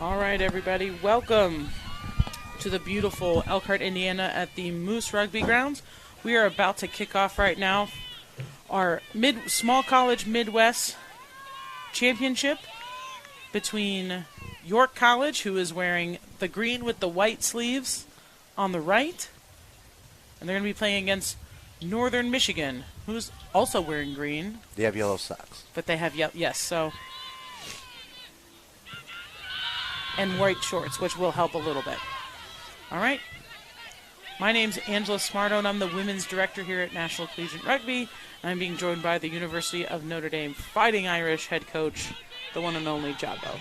All right, everybody, welcome to the beautiful Elkhart, Indiana at the Moose Rugby Grounds. We are about to kick off right now our Small College Midwest Championship between York College, who is wearing the green with the white sleeves on the right, and they're going to be playing against Northern Michigan, who's also wearing green. They have yellow socks. But they have yellow, yes, so... and white shorts, which will help a little bit. All right. My name's Angela Smarto, and I'm the women's director here at National Collegiate Rugby. And I'm being joined by the University of Notre Dame Fighting Irish head coach, the one and only Jabbo.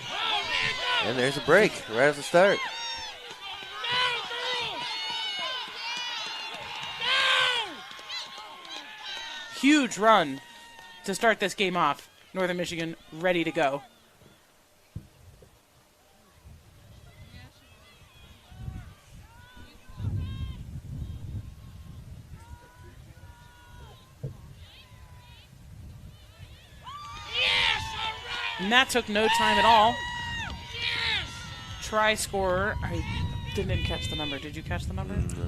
And there's a break right at the start. Huge run to start this game off. Northern Michigan ready to go. And that took no time at all. Try scorer. I didn't catch the number. Did you catch the number? No.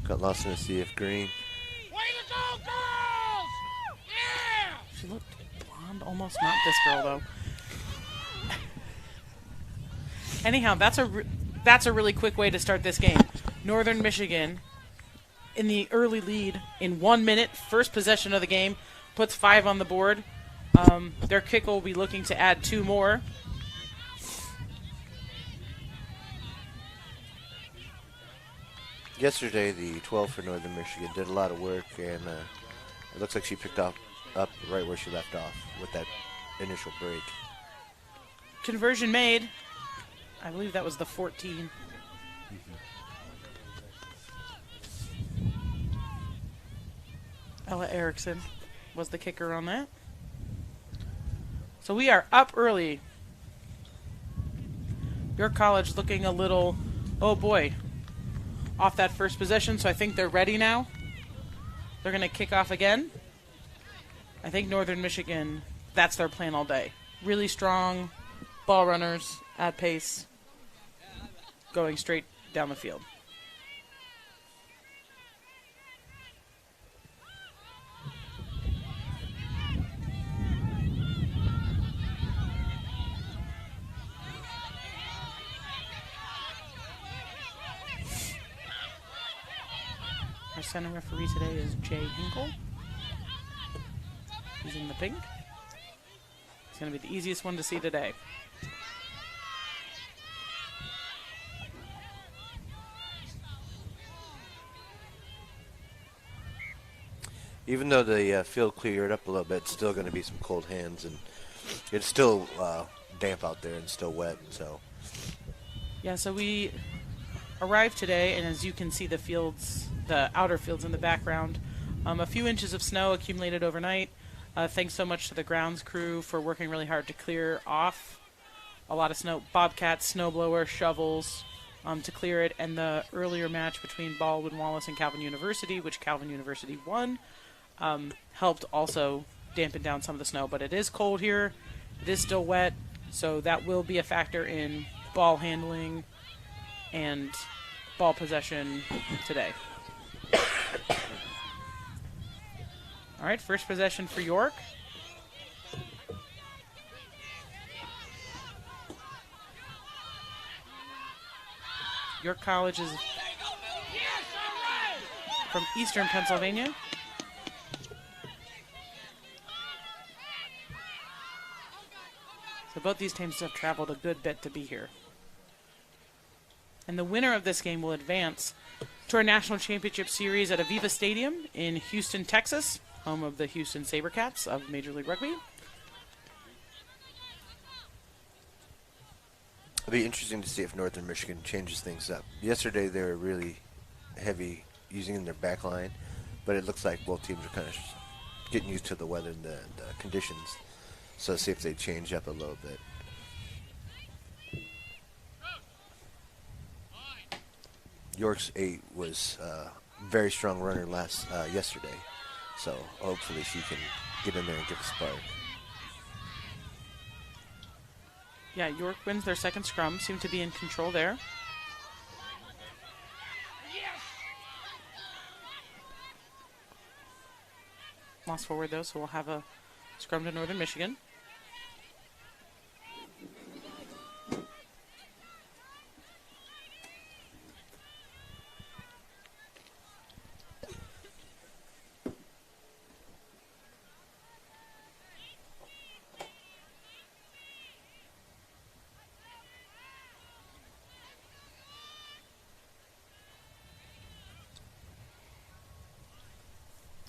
Got lost in a sea of green. Way to go, girls! Yeah! She looked blonde. Almost not this girl, though. Anyhow, that's a really quick way to start this game. Northern Michigan in the early lead in 1 minute. First possession of the game. Puts 5 on the board. Their kicker will be looking to add 2 more. Yesterday, the 12 for Northern Michigan did a lot of work, and it looks like she picked up right where she left off with that initial break. Conversion made. I believe that was the 14. Ella Erickson was the kicker on that. So we are up early. York College looking a little, oh boy, off that first possession, so I think they're ready now. They're going to kick off again. I think Northern Michigan, that's their plan all day. Really strong ball runners at pace, going straight down the field. Our center referee today is Jay Hinkle. He's in the pink. It's going to be the easiest one to see today. Even though the field cleared up a little bit, it's still going to be some cold hands, and it's still damp out there and still wet. So, yeah. So we arrived today, and as you can see, the fields, the outer fields in the background, a few inches of snow accumulated overnight. Thanks so much to the grounds crew for working really hard to clear off a lot of snow, bobcats, snowblower, shovels, to clear it. And the earlier match between Baldwin Wallace and Calvin University, which Calvin University won, helped also dampen down some of the snow. But it is cold here. It is still wet, so that will be a factor in ball handling and ball possession today. All right, first possession for York. York College is from Eastern Pennsylvania. So both these teams have traveled a good bit to be here. And the winner of this game will advance to our National Championship Series at Aviva Stadium in Houston, Texas, home of the Houston SaberCats of Major League Rugby. it'll be interesting to see if Northern Michigan changes things up. Yesterday they were really heavy using in their back line, but it looks like both teams are kind of getting used to the weather and the conditions. So see if they change up a little bit. York's 8 was a very strong runner yesterday, so hopefully she can get in there and get a spark. Yeah, York wins their second scrum. Seem to be in control there. Lost forward, though, so we'll have a scrum to Northern Michigan.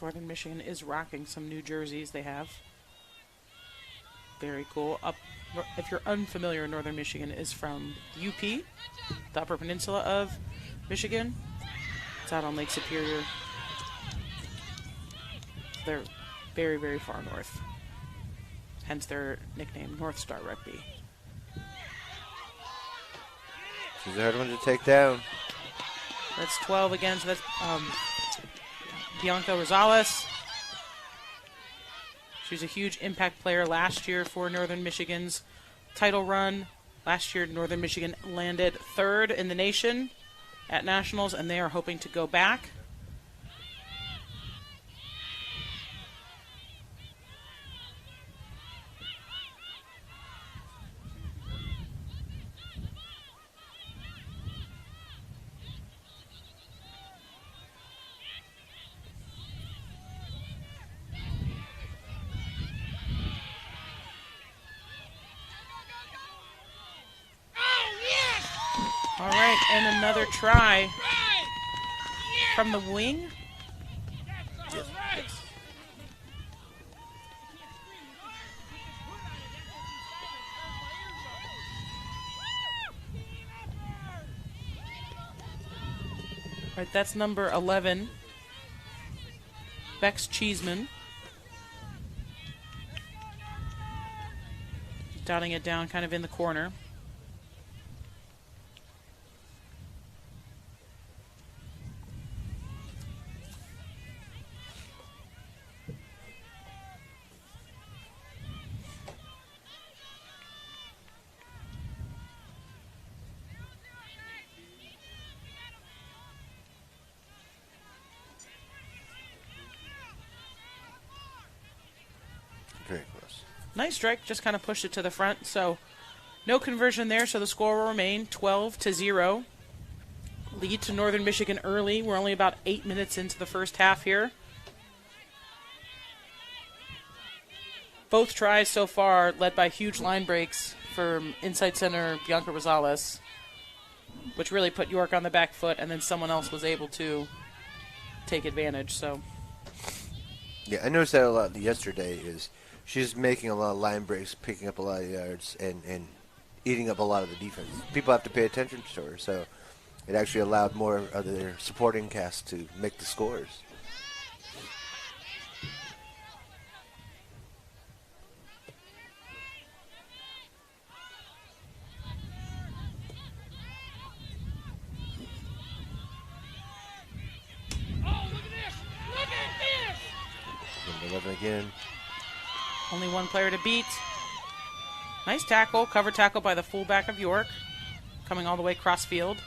Northern Michigan is rocking some new jerseys they have. Very cool. If you're unfamiliar, Northern Michigan is from UP, the Upper Peninsula of Michigan. It's out on Lake Superior. They're very, very far north. Hence their nickname, North Star Rugby. She's a hard one to take down. That's 12 again, so that's Bianca Rosales. She was a huge impact player last year for Northern Michigan's title run. Last year, Northern Michigan landed third in the nation at Nationals, and they are hoping to go back. All right, and another try from the wing. Yes. All right, that's number 11, Bex Cheeseman. Dotting it down kind of in the corner. Very close. Nice strike, just kind of pushed it to the front. So no conversion there, so the score will remain 12-0. Lead to Northern Michigan early. We're only about 8 minutes into the first half here. Both tries so far led by huge line breaks from inside center Bianca Rosales, which really put York on the back foot, and then someone else was able to take advantage. So Yeah, I noticed that a lot yesterday. Is she's making a lot of line breaks, picking up a lot of yards, and eating up a lot of the defense. People have to pay attention to her, so it actually allowed more of their supporting cast to make the scores. Oh, look at this! Look at this! Number 11 again. only one player to beat. Nice tackle, cover tackle by the fullback of York, coming all the way cross field.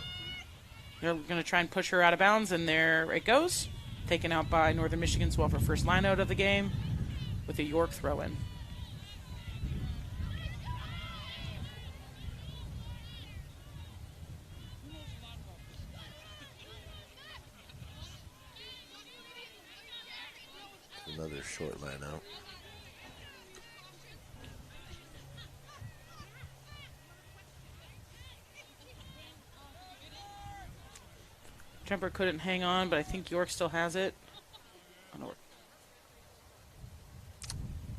They're going to try and push her out of bounds, and there it goes. Taken out by Northern Michigan's well for first line out of the game with a York throw-in. Another short line out. Tremper couldn't hang on, but I think York still has it.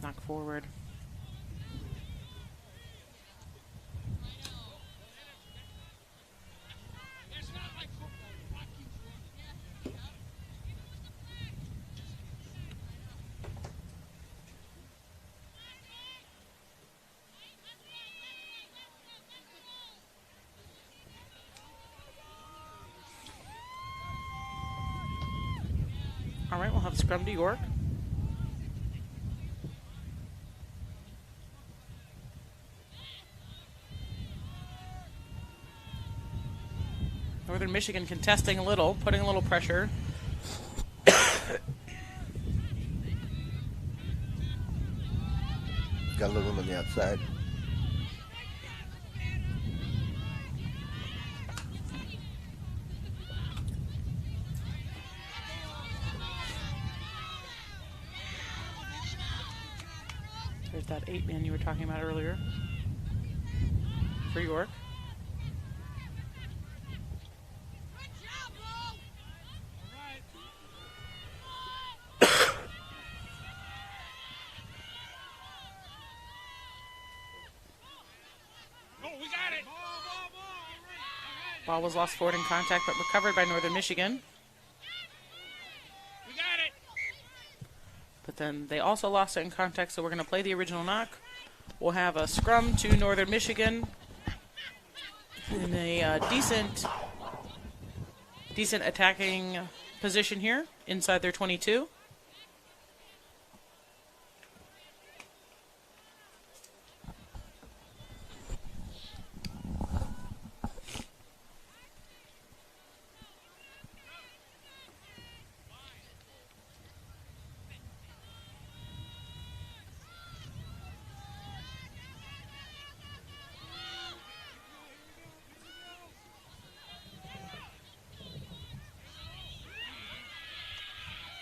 Knock forward. It's not like football. The clock keeps running. All right, we'll have a scrum to York. Northern Michigan contesting a little, putting a little pressure. Got a little room on the outside. There's that 8-man you were talking about earlier for York. Ball was lost forward in contact, but recovered by Northern Michigan. We got it. But then they also lost it in contact, so we're going to play the original knock. We'll have a scrum to Northern Michigan in a decent attacking position here inside their 22.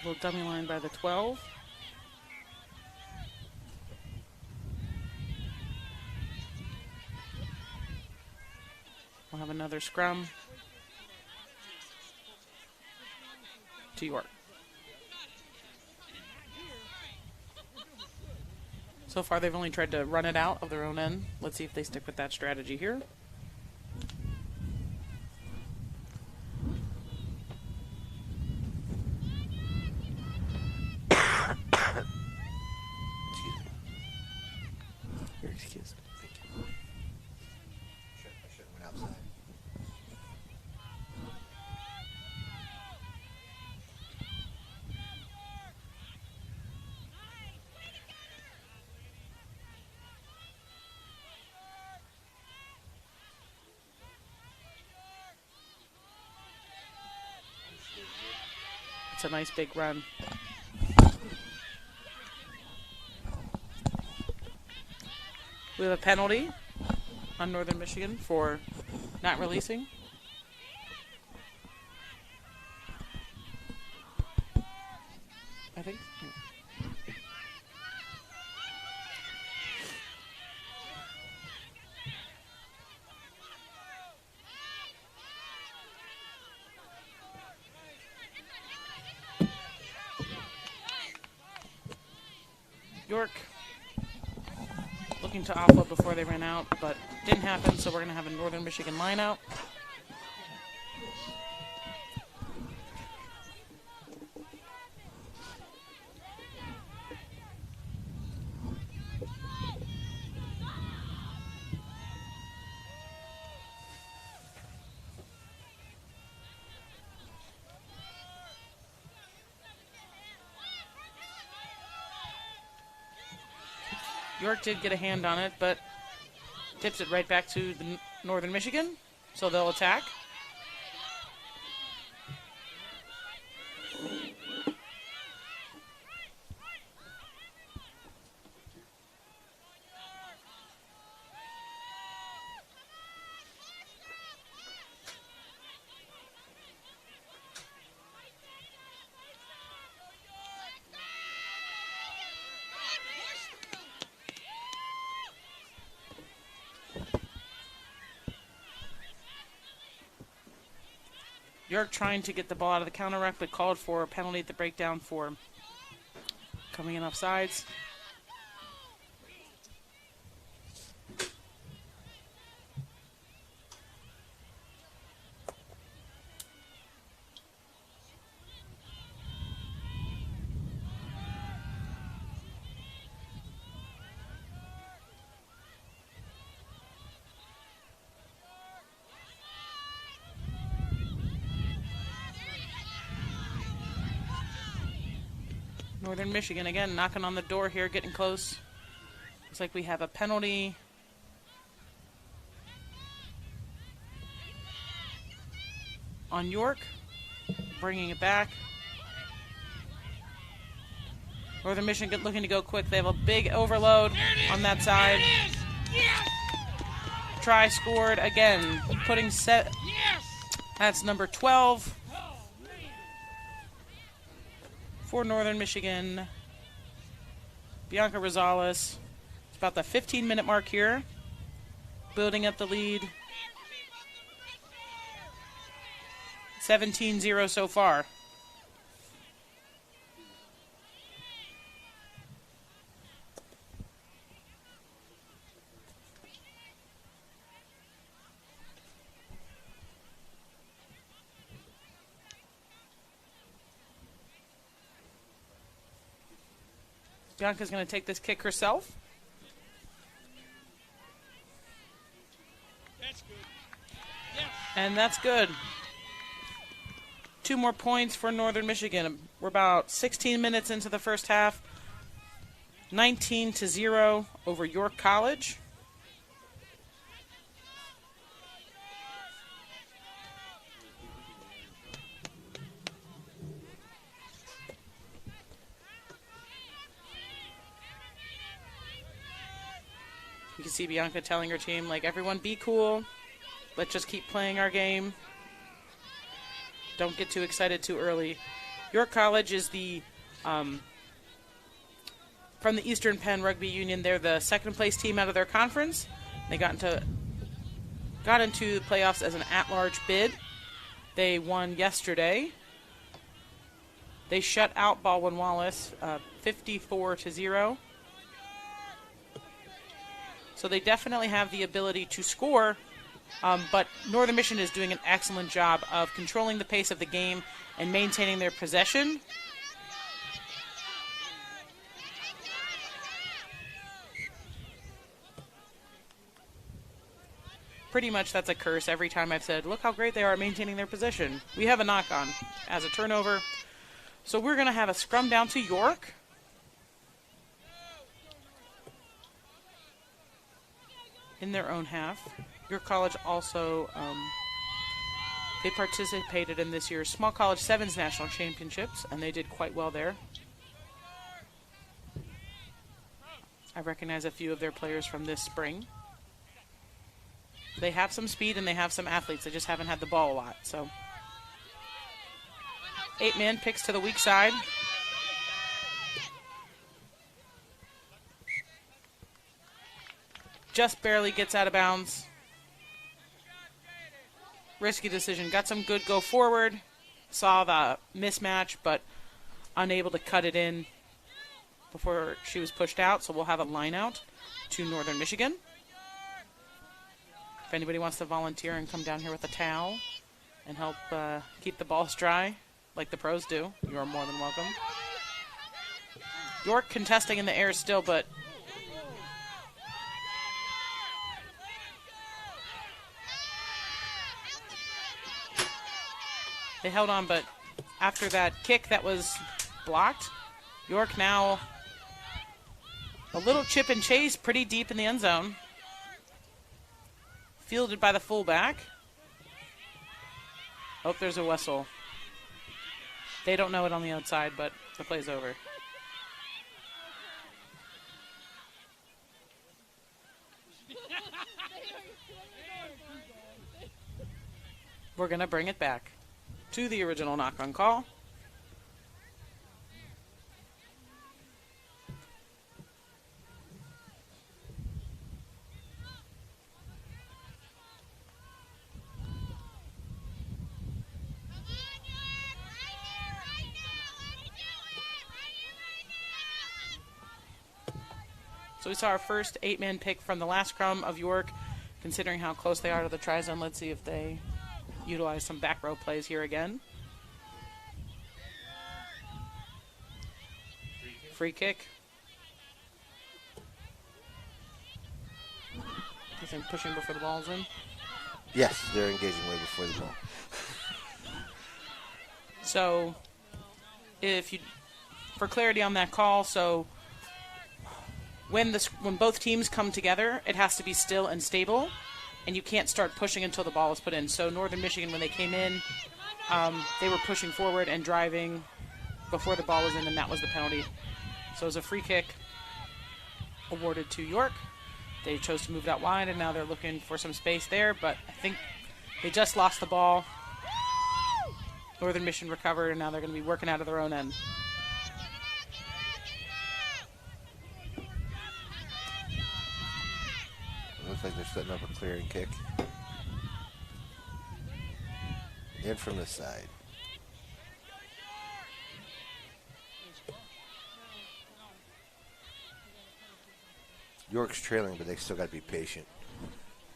Little dummy line by the 12. We'll have another scrum to York. So far, they've only tried to run it out of their own end. Let's see if they stick with that strategy here. Excuse me. Thank you. I should have went outside. It's a nice big run. We have a penalty on Northern Michigan for not releasing. I think. York looking to offload before they ran out, but didn't happen, so we're going to have a Northern Michigan line out. York did get a hand on it, but tips it right back to the Northern Michigan, so they'll attack. York trying to get the ball out of the counter rack, but called for a penalty at the breakdown for coming in off sides. Northern Michigan again knocking on the door here, getting close. Looks like we have a penalty. on York, bringing it back. Northern Michigan looking to go quick. They have a big overload on that side. Try scored again, putting set. That's number 12 for Northern Michigan. Bianca Rosales. It's about the 15-minute mark here. Building up the lead. 17-0 so far. Bianca's going to take this kick herself. That's good. Yes. And that's good. 2 more points for Northern Michigan. We're about 16 minutes into the first half. 19-0 over York College. You can see Bianca telling her team, like, everyone be cool. Let's just keep playing our game. Don't get too excited too early. York College is the, from the Eastern Penn Rugby Union. They're the second-place team out of their conference. They got into the playoffs as an at-large bid. They won yesterday. They shut out Baldwin Wallace 54-0. So they definitely have the ability to score, but Northern Michigan is doing an excellent job of controlling the pace of the game and maintaining their possession. Pretty much that's a curse every time I've said, look how great they are at maintaining their possession. We have a knock-on as a turnover. So we're going to have a scrum down to York. In their own half. York College also, they participated in this year's Small College Sevens National Championships, and they did quite well there. I recognize a few of their players from this spring. They have some speed and they have some athletes. They just haven't had the ball a lot. So 8-man picks to the weak side. Just barely gets out of bounds. Risky decision. Got some good go forward. Saw the mismatch, but unable to cut it in before she was pushed out. So we'll have a line out to Northern Michigan. If anybody wants to volunteer and come down here with a towel and help keep the balls dry like the pros do, you are more than welcome. York contesting in the air still, but they held on, but after that kick that was blocked, York now a little chip and chase pretty deep in the end zone. Fielded by the fullback. Oh, there's a whistle. They don't know it on the outside, but the play's over. We're going to bring it back to the original knock-on call. So we saw our first 8-man pick from the last scrum of York. Considering how close they are to the try zone, let's see if they utilize some back row plays here again. Free kick. You think pushing before the ball's in? Yes, they're engaging way before the ball. So, for clarity on that call, so when both teams come together, it has to be still and stable, and you can't start pushing until the ball is put in. So Northern Michigan, when they came in, They were pushing forward and driving before the ball was in, and that was the penalty. So it was a free kick awarded to York. They chose to move that wide, and now they're looking for some space there, but I think they just lost the ball. Northern Michigan recovered, and now they're going to be working out of their own end. It looks like they're setting up a clearing kick. In from the side. York's trailing, but they still got to be patient.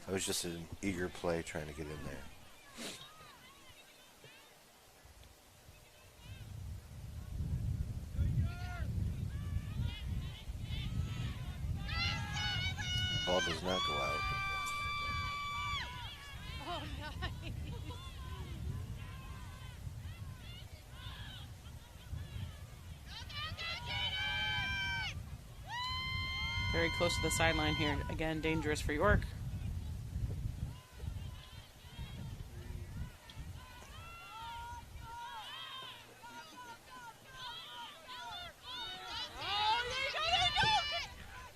That was just an eager play trying to get in there. Ball does not go out. Oh, nice. Very close to the sideline here. Again, dangerous for York.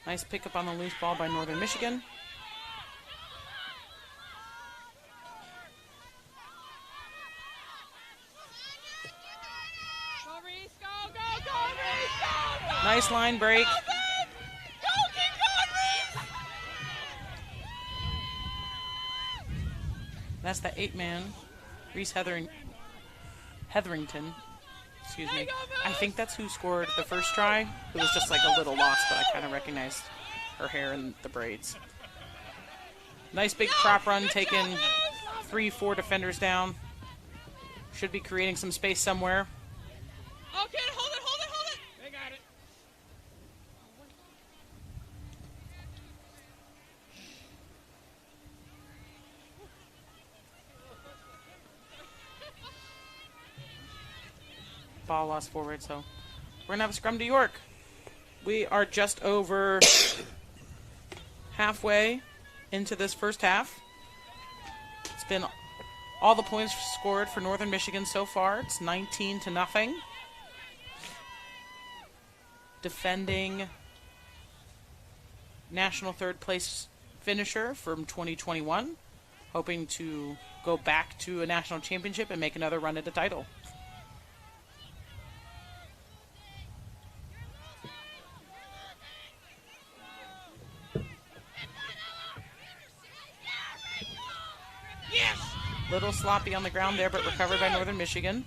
Nice pickup on the loose ball by Northern Michigan. Go, Reese, go, go, go, Reese, go, go! Nice line break. Go, keep going, Reese! That's the 8-man, Reese Hetherington. Excuse me. I think that's who scored the first try. It was just like a little lost, but I kind of recognized her hair and the braids. Nice big prop run, taking 3-4 defenders down. Should be creating some space somewhere. Okay, hold it, hold it, hold it! They got it. Ball lost forward, so we're going to have a scrum to York. We are just over halfway into this first half. It's been all the points scored for Northern Michigan so far. It's 19-0. Defending national third place finisher from 2021. Hoping to go back to a national championship and make another run at the title. Little sloppy on the ground there, but recovered by Northern Michigan.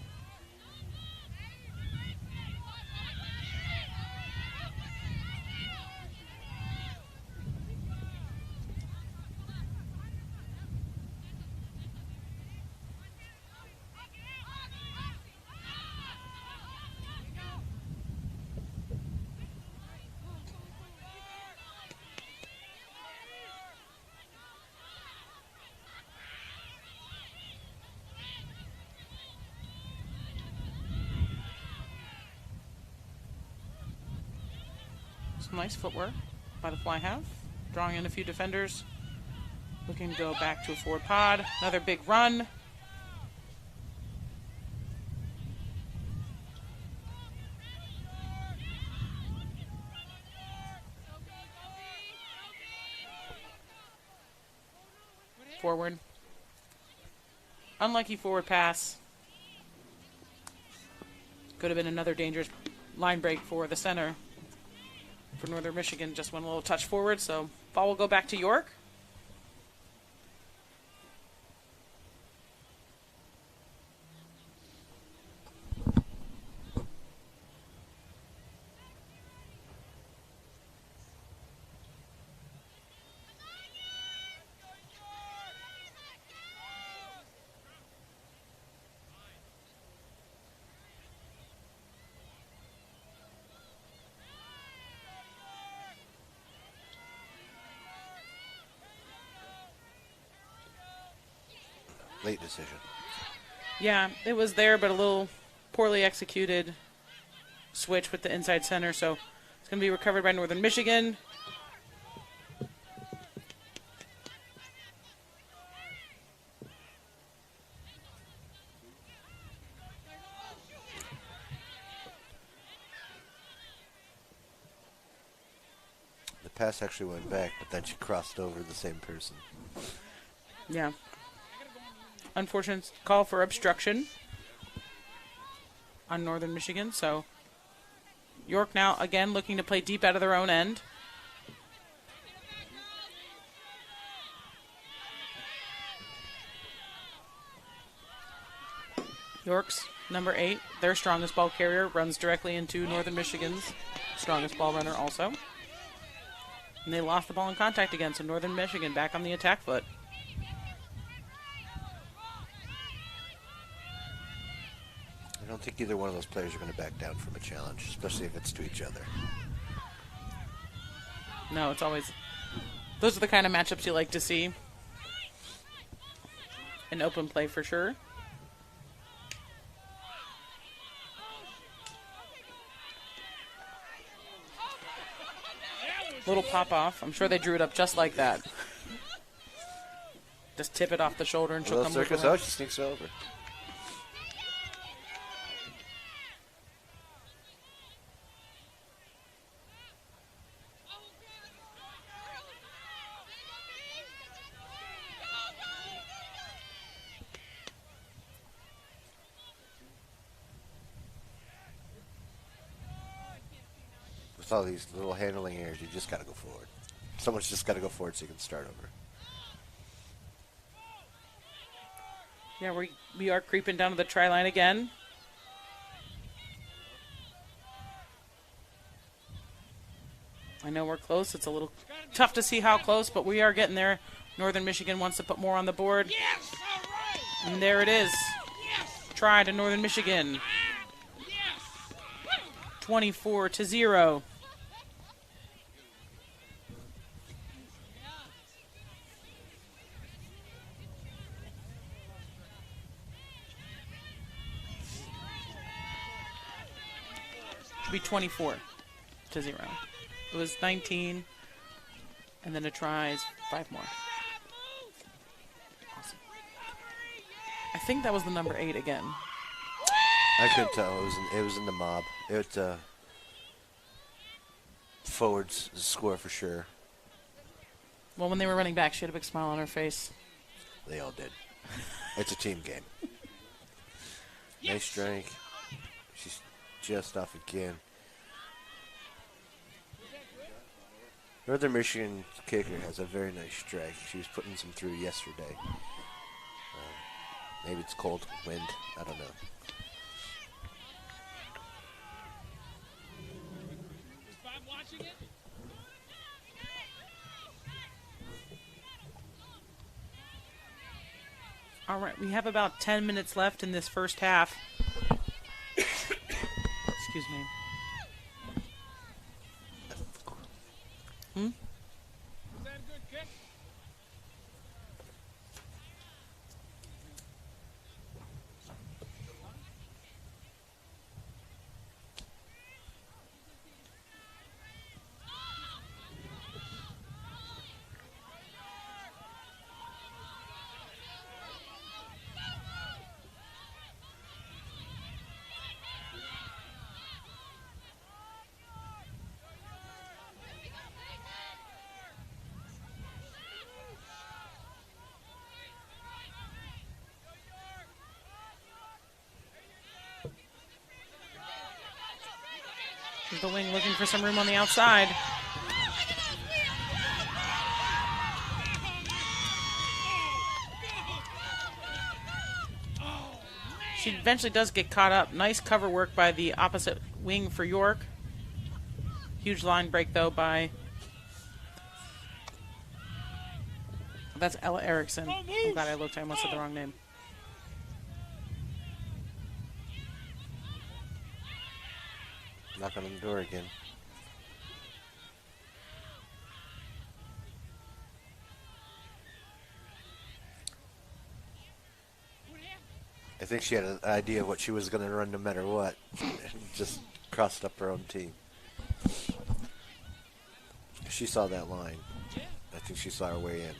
Some nice footwork by the fly half. Drawing in a few defenders. Looking to go back to a forward pod. Another big run. Forward. Unlucky forward pass. Could have been another dangerous line break for the center. For Northern Michigan, just went a little touch forward, so ball will go back to York. Late decision. Yeah, it was there, but a little poorly executed switch with the inside center, so it's going to be recovered by Northern Michigan. pass actually went back, but then she crossed over the same person. Yeah. Unfortunate call for obstruction on Northern Michigan. So York now again looking to play deep out of their own end. York's number 8, their strongest ball carrier, runs directly into Northern Michigan's strongest ball runner also. And they lost the ball in contact again, so Northern Michigan back on the attack foot. I don't think either one of those players are going to back down from a challenge, especially if it's to each other. No, it's always... Those are the kind of matchups you like to see. In open play for sure. Little pop off. I'm sure they drew it up just like that. Just tip it off the shoulder and she'll come with circus. it. Oh, she sneaks over. With all these little handling errors, you just got to go forward. Someone's just got to go forward so you can start over. Yeah, we are creeping down to the try line again. I know we're close. It's a little tough to see how close, but we are getting there. Northern Michigan wants to put more on the board. Yes, all right. And there it is. Yes, Try to Northern Michigan. yes. 24-0. Should be 24-0. It was 19, and then a try is 5 more. Awesome. I think that was the number 8 again. I couldn't tell. It was in the mob. It forwards score for sure. Well, when they were running back, she had a big smile on her face. They all did. It's a team game. Nice strike. She's just off again. Northern Michigan kicker has a very nice strike. She was putting some through yesterday. Maybe it's cold wind. I don't know. Is Bob watching it? All right, we have about 10 minutes left in this first half. Excuse me. Was that a good kick? The wing looking for some room on the outside. She eventually does get caught up. Nice cover work by the opposite wing for York. Huge line break, though, by... That's Ella Erickson. I'm glad I looked. I almost said the wrong name. Knock on the door again. I think she had an idea of what she was going to run no matter what. Just crossed up her own team. She saw that line. I think she saw her way in.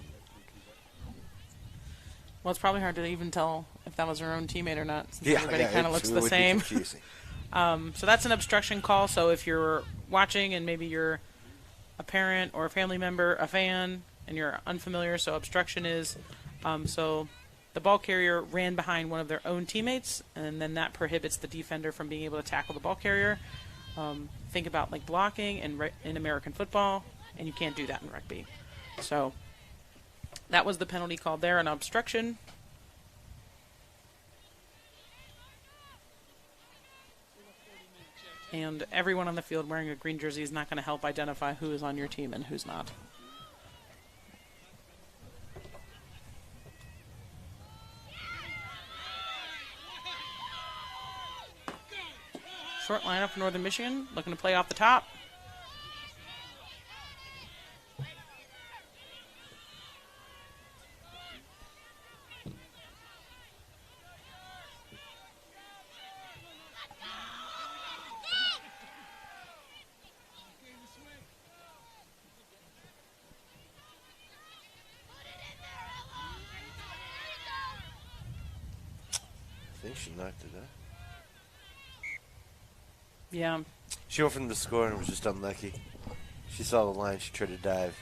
Well, it's probably hard to even tell if that was her own teammate or not, since everybody kind of looks it the would be same. confusing. So that's an obstruction call. So if you're watching and maybe you're a parent or a family member, a fan, and you're unfamiliar, so obstruction is. So the ball carrier ran behind one of their own teammates, and then that prohibits the defender from being able to tackle the ball carrier. Think about like blocking in American football, and you can't do that in rugby. So that was the penalty called there, an obstruction. And everyone on the field wearing a green jersey is not going to help identify who is on your team and who's not. Short lineup for Northern Michigan, looking to play off the top. I think she knocked it out. Yeah. She went from the score and was just unlucky. She saw the line. She tried to dive.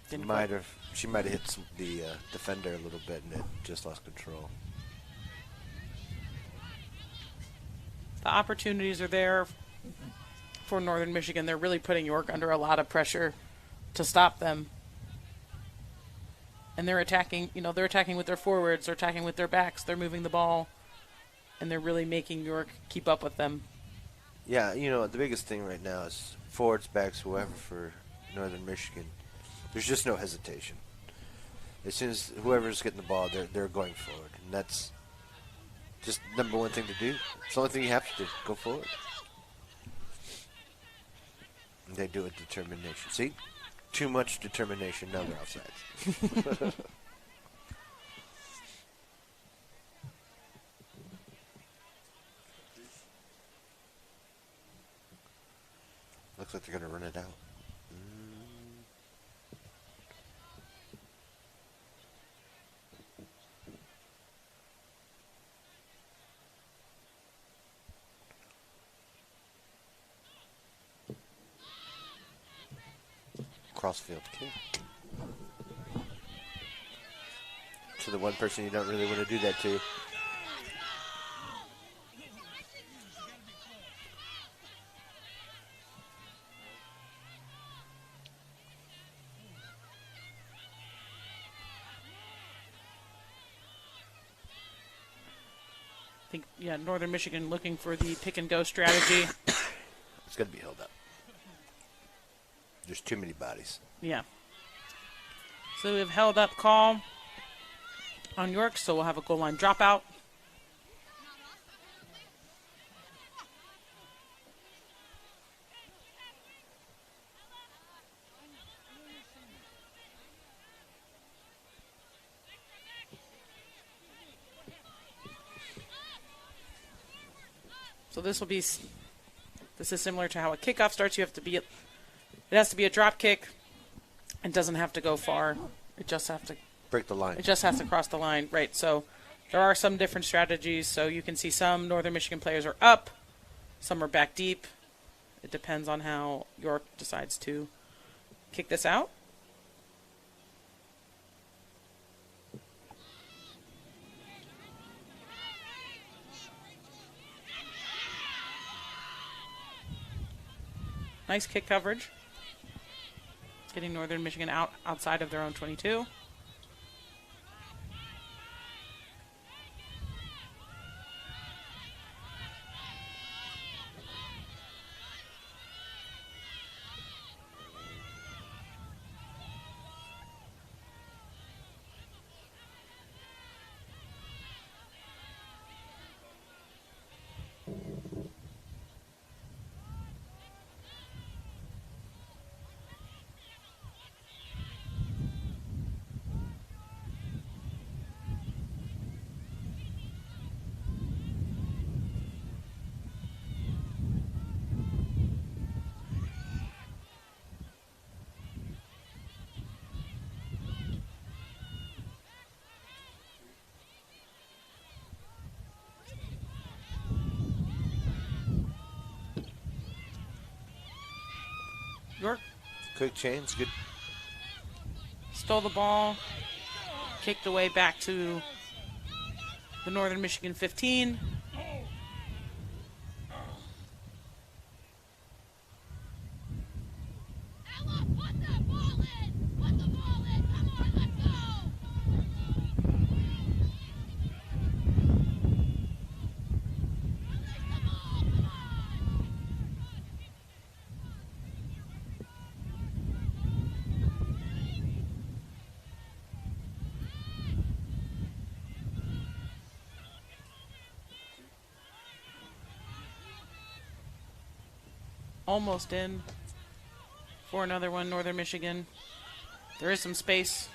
She might have hit the defender a little bit, and it just lost control. The opportunities are there for Northern Michigan. They're really putting York under a lot of pressure to stop them. And they're attacking, they're attacking with their forwards, they're attacking with their backs, they're moving the ball, and they're really making York keep up with them. Yeah, the biggest thing right now is forwards, backs, whoever for Northern Michigan. There's just no hesitation. As soon as whoever's getting the ball, they're going forward, and that's just number one thing to do. It's the only thing you have to do. Go forward. And they do it with determination. See? Too much determination. Now they're offsides. Looks like they're going to run it out. Crossfield kick. To the one person you don't really want to do that to. I think, Northern Michigan looking for the pick and go strategy. It's going to be held up. There's too many bodies. Yeah. So we've held up call on York, so we'll have a goal line dropout. So this is similar to how a kickoff starts. It has to be a drop kick. It doesn't have to go far. It just has to break the line. It just has to cross the line, right? So there are some different strategies. So you can see some Northern Michigan players are up, some are back deep. It depends on how York decides to kick this out. Nice kick coverage. Getting Northern Michigan outside of their own 22. York Quick change, good. Stole the ball, kicked away back to the Northern Michigan 15. Ella, put the ball in! Put the ball in! Come on, let's go! Release the ball! Come on! Almost in for another one, Northern Michigan. There is some space.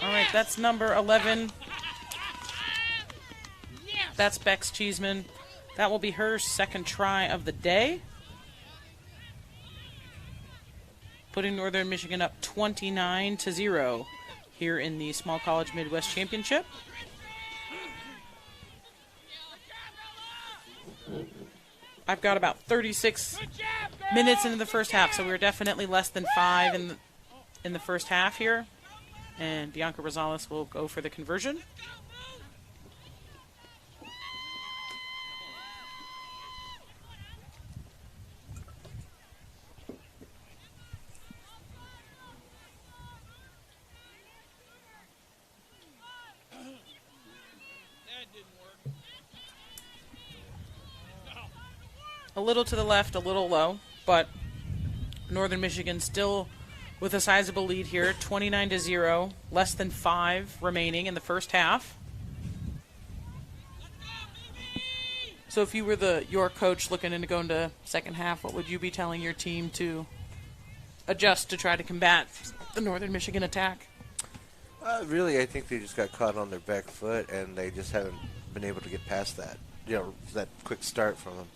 All right, that's number 11. That's Bex Cheeseman. That will be her second try of the day, putting Northern Michigan up 29-0 here in the Small College Midwest Championship. I've got about 36 minutes into the first half, so we're definitely less than 5 in the first half here. And Bianca Rosales will go for the conversion. A little to the left, a little low, but Northern Michigan still with a sizable lead here, 29-0, less than 5 remaining in the first half. So if you were your coach looking into going to second half, what would you be telling your team to adjust to try to combat the Northern Michigan attack? Really, I think they just got caught on their back foot, and they just haven't been able to get past that. That quick start from them.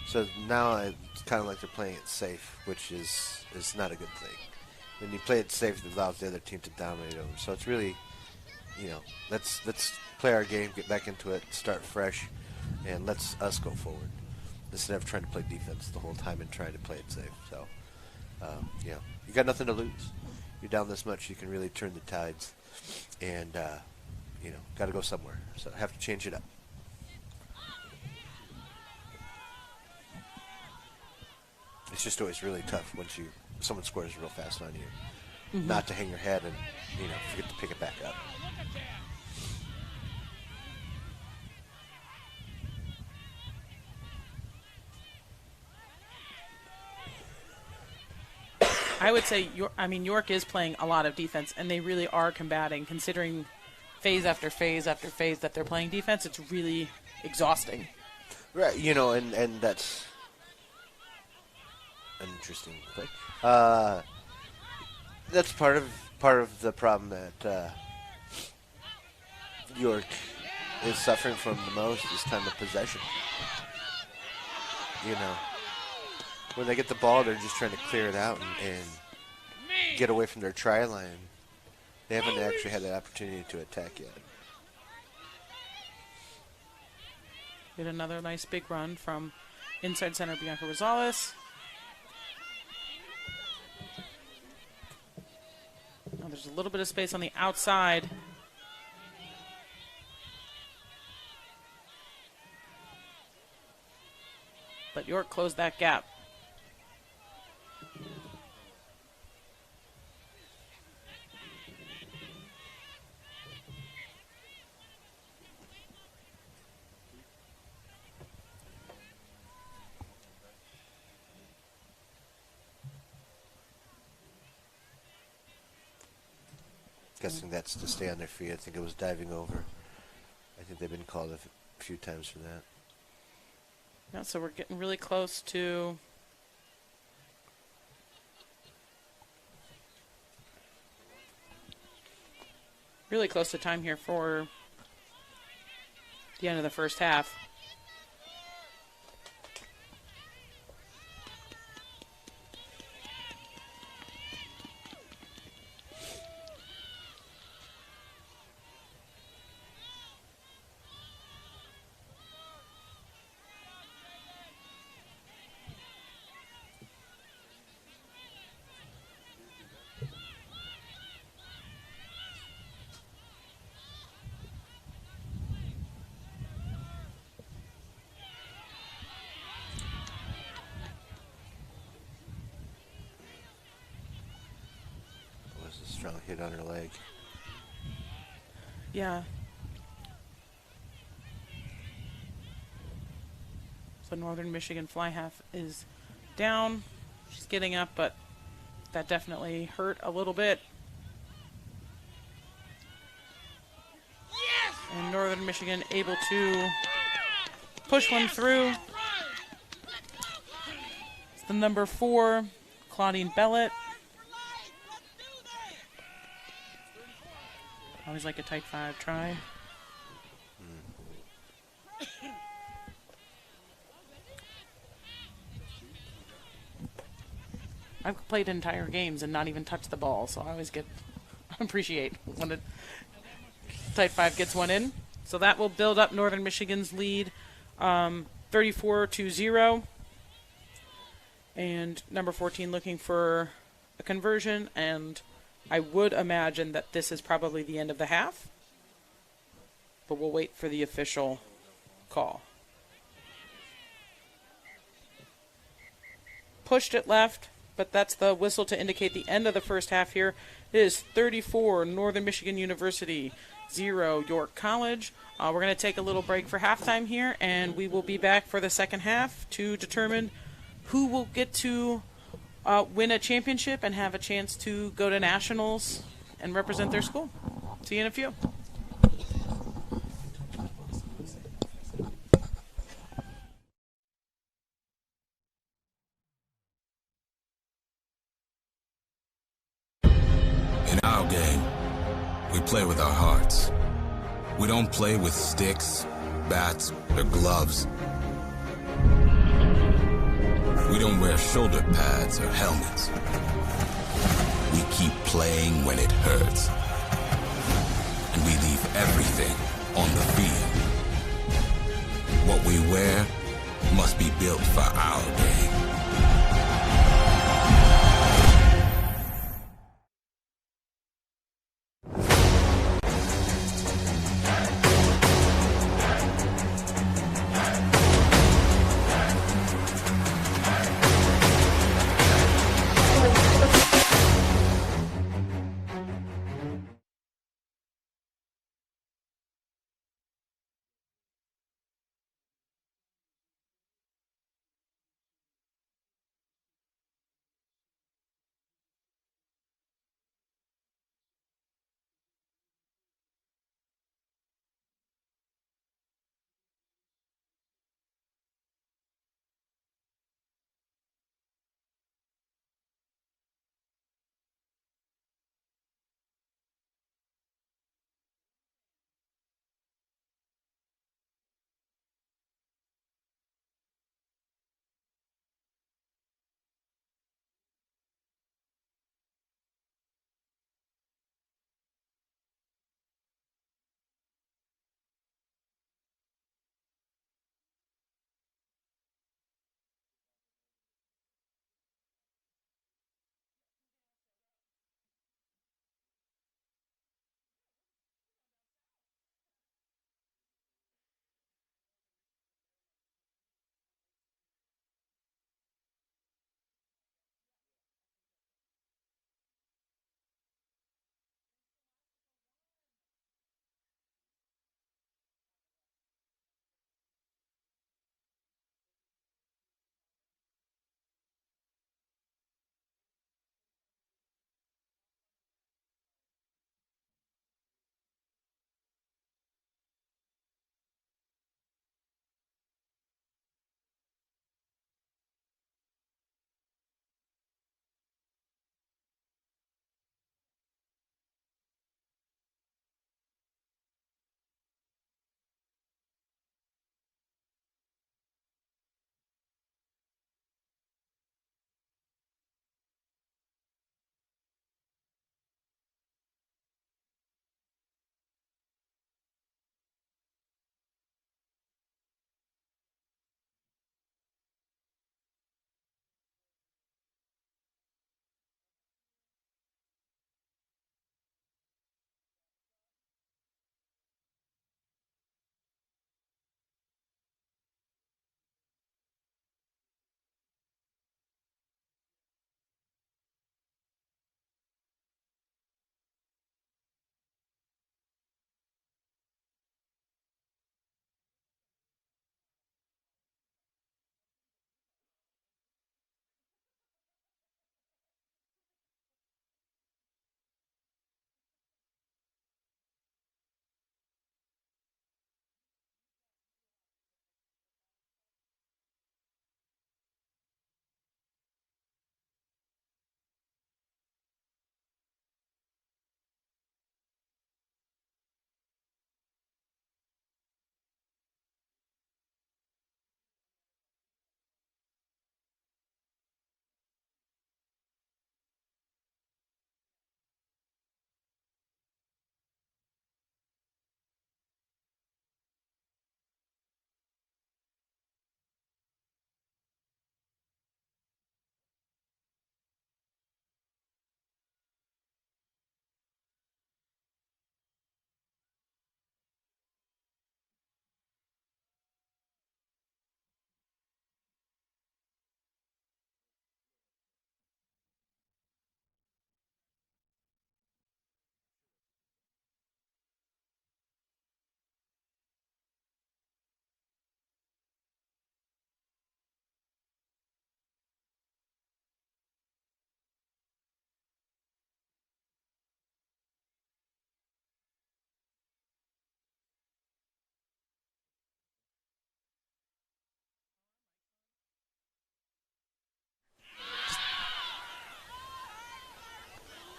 So now it's kind of like they're playing it safe, which is not a good thing. When you play it safe, it allows the other team to dominate them. So it's really, let's play our game, get back into it, start fresh, and let's us go forward instead of trying to play defense the whole time and trying to play it safe. So, you got nothing to lose. You're down this much, you can really turn the tides, and got to go somewhere. So have to change it up. It's just always really tough once someone scores real fast on you, not to hang your head and forget to pick it back up. I would say York is playing a lot of defense, and they really are combating. Considering phase after phase after phase that they're playing defense, it's really exhausting. Right, and that's an interesting thing. That's part of the problem that York is suffering from the most is time of possession. When they get the ball, they're just trying to clear it out and get away from their try line. They haven't actually had the opportunity to attack yet. Get another nice big run from inside center Bianca Rosales. Now there's a little bit of space on the outside. But York closed that gap. Guessing that's to stay on their feet. I think it was diving over. I think they've been called a few times for that. Yeah, so we're getting really close to time here for the end of the first half. hit on her leg. Yeah. So Northern Michigan fly half is down. She's getting up, but that definitely hurt a little bit. And Northern Michigan able to push one through. It's the number 4, Claudine Bellett. Always like a tight 5 try. I've played entire games and not even touched the ball, so I always appreciate when a tight 5 gets one in. So that will build up Northern Michigan's lead 34-0. And number 14 looking for a conversion, and I would imagine that this is probably the end of the half. But we'll wait for the official call. Pushed it left, but that's the whistle to indicate the end of the first half here. It is 34, Northern Michigan University, 0, York College. We're going to take a little break for halftime here, and we will be back for the second half to determine who will get to win a championship and have a chance to go to nationals and represent their school. See you in a few. In our game, we play with our hearts. We don't play with sticks, bats, or gloves. We don't wear shoulder pads or helmets. We keep playing when it hurts. And we leave everything on the field. What we wear must be built for our game.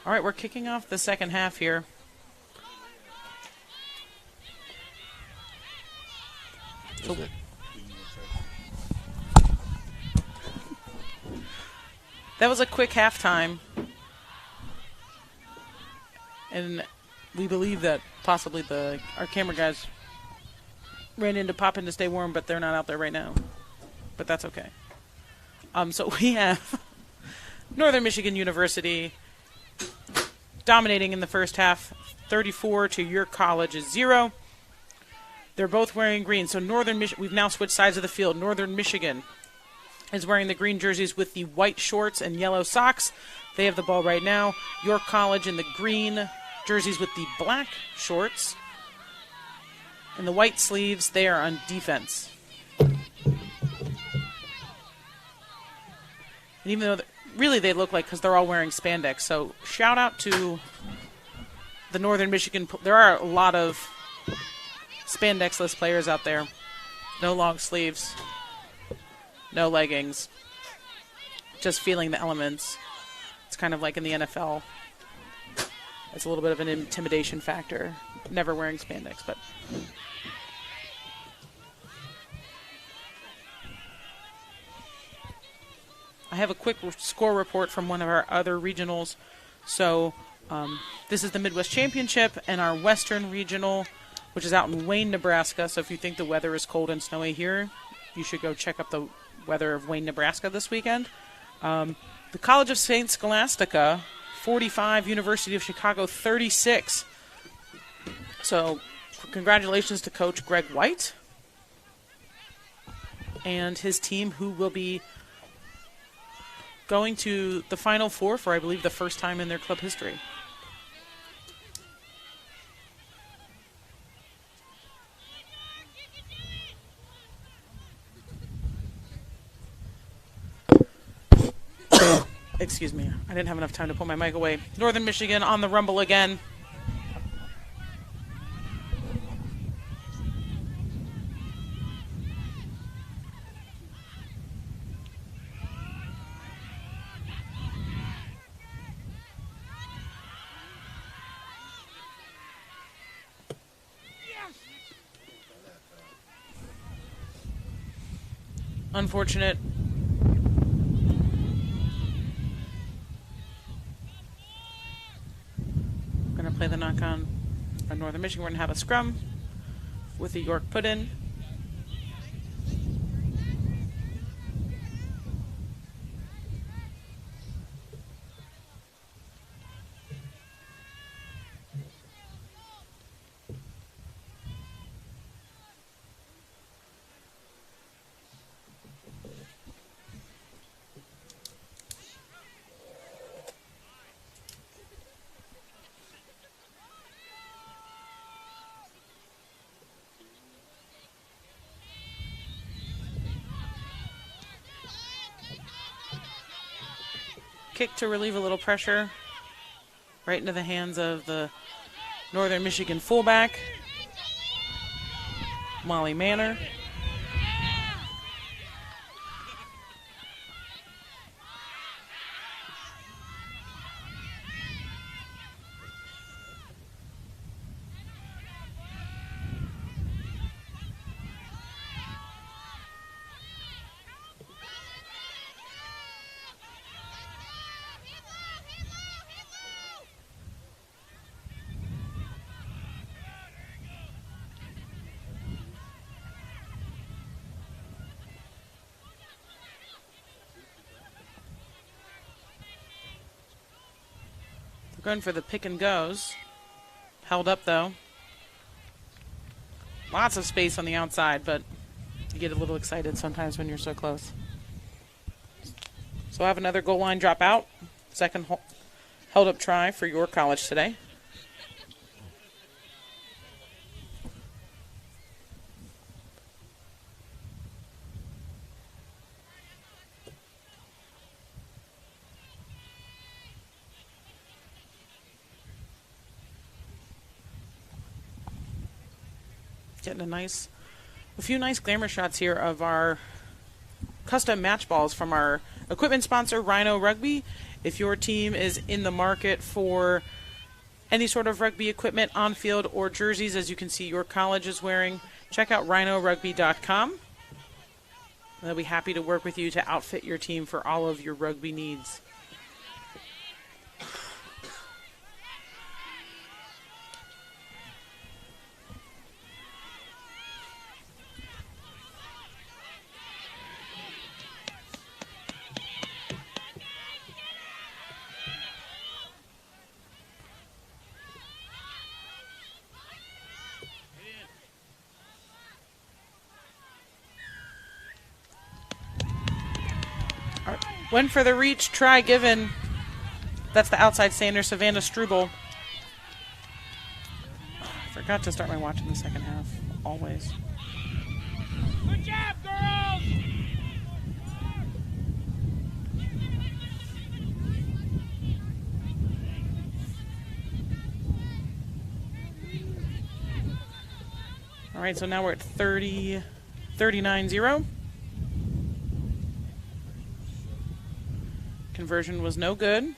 All right, we're kicking off the second half here. So, that was a quick halftime. And we believe that possibly our camera guys ran in to pop in to stay warm, but they're not out there right now. But that's okay. So we have Northern Michigan University dominating in the first half, 34 to your college's 0. They're both wearing green. So we've now switched sides of the field. Northern Michigan is wearing the green jerseys with the white shorts and yellow socks. They have the ball right now. York College in the green jerseys with the black shorts and the white sleeves. They are on defense. And even though really they look like, because they're all wearing spandex. So shout out to the Northern Michigan. There are a lot of spandexless players out there. No long sleeves, no leggings, just feeling the elements. It's kind of like in the NFL. It's a little bit of an intimidation factor. Never wearing spandex, but I have a quick score report from one of our other regionals. So this is the Midwest Championship and our Western Regional, which is out in Wayne, Nebraska. So if you think the weather is cold and snowy here, you should go check up the weather of Wayne, Nebraska this weekend. The College of St. Scholastica, 45, University of Chicago, 36. So congratulations to Coach Greg White and his team, who will be going to the Final Four for, I believe, the first time in their club history. Excuse me, I didn't have enough time to pull my mic away. Northern Michigan on the rumble again. Unfortunate. Going to play the knock on Northern Michigan. We're going to have a scrum with the York put in. Kick to relieve a little pressure right into the hands of the Northern Michigan fullback, Molly Manor. Going for the pick and goes. Held up, though. Lots of space on the outside, but you get a little excited sometimes when you're so close. So I have another goal line drop out. Second held up try for York College today. Getting a few nice glamour shots here of our custom match balls from our equipment sponsor, Rhino Rugby. If your team is in the market for any sort of rugby equipment on field or jerseys, as you can see your college is wearing, check out rhinorugby.com. They'll be happy to work with you to outfit your team for all of your rugby needs. Went for the reach, try given. That's the outside stander, Savannah Struble. I forgot to start my watch in the second half, always. Good job, girls! All right, so now we're at 39-0. Conversion was no good.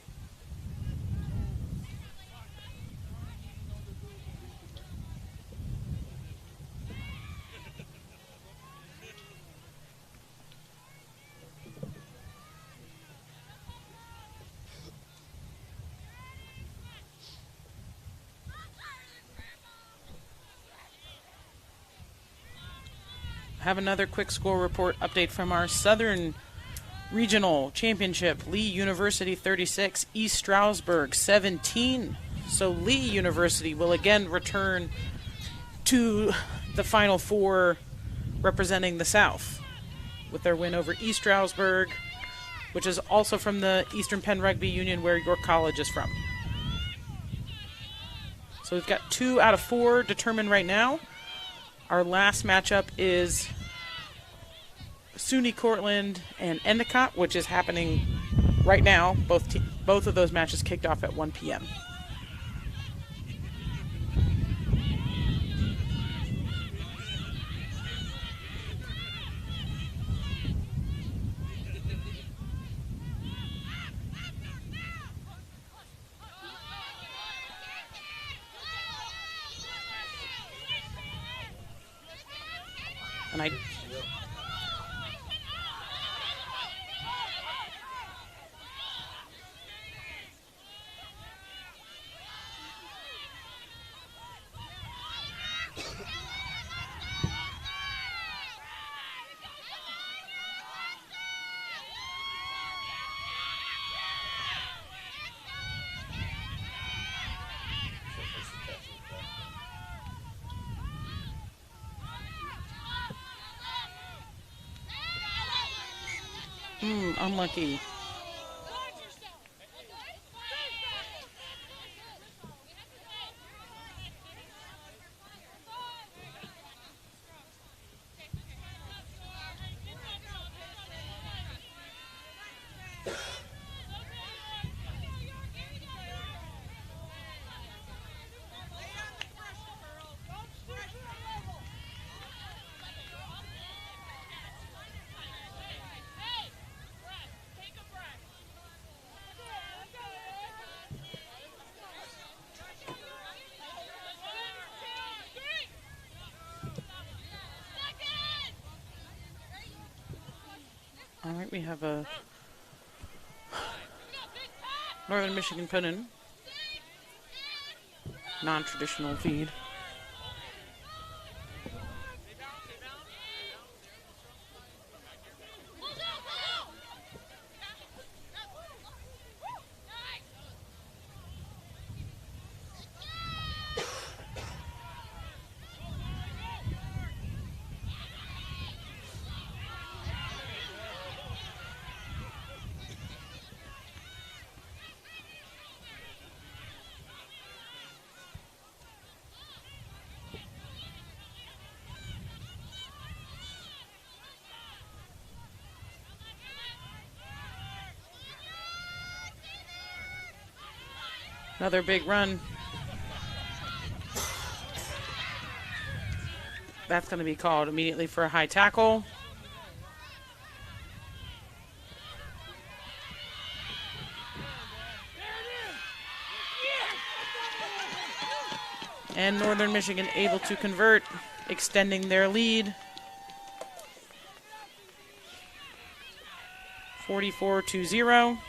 Have another quick score report update from our Southern Regional Championship. Lee University 36, East Stroudsburg 17. So Lee University will again return to the Final Four representing the South with their win over East Stroudsburg, which is also from the Eastern Penn Rugby Union where York College is from. So we've got 2 out of 4 determined right now. Our last matchup is SUNY Cortland and Endicott, which is happening right now. Both of those matches kicked off at 1 p.m. And I unlucky. All right, we have a Northern Michigan put in non-traditional feed. Another big run. That's going to be called immediately for a high tackle. And Northern Michigan able to convert, extending their lead. 44-0.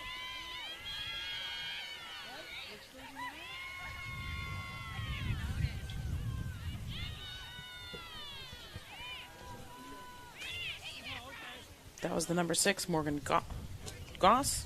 That was the number 6, Morgan Goss.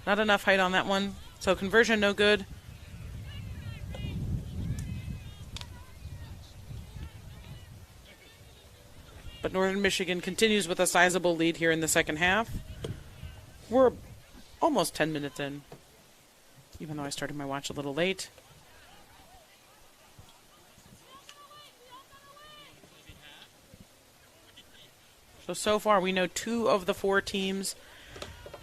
Not enough height on that one. So conversion no good. But Northern Michigan continues with a sizable lead here in the second half. We're almost 10 minutes in, even though I started my watch a little late. So far we know 2 of the 4 teams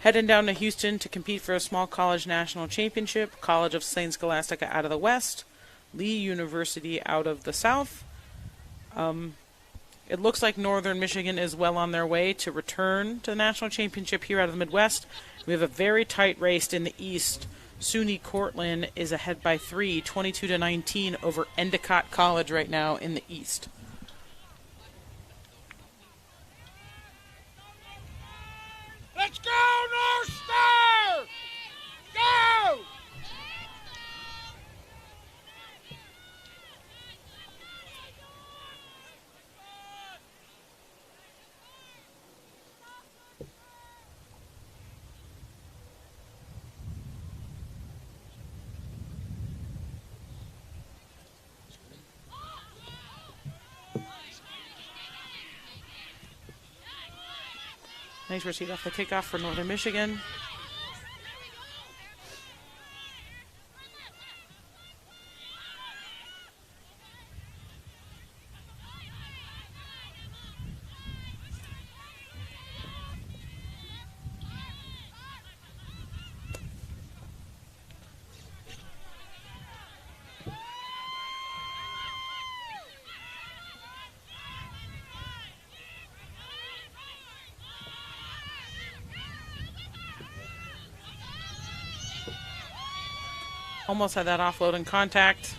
heading down to Houston to compete for a small college national championship. College of St. Scholastica out of the west, Lee University out of the south. It looks like Northern Michigan is well on their way to return to the national championship here out of the Midwest. We have a very tight race in the east. SUNY Cortland is ahead by 3, 22-19 over Endicott College right now in the east. Let's go, North Star! Go! Nice receipt off the kickoff for Northern Michigan. Almost had that offload in contact,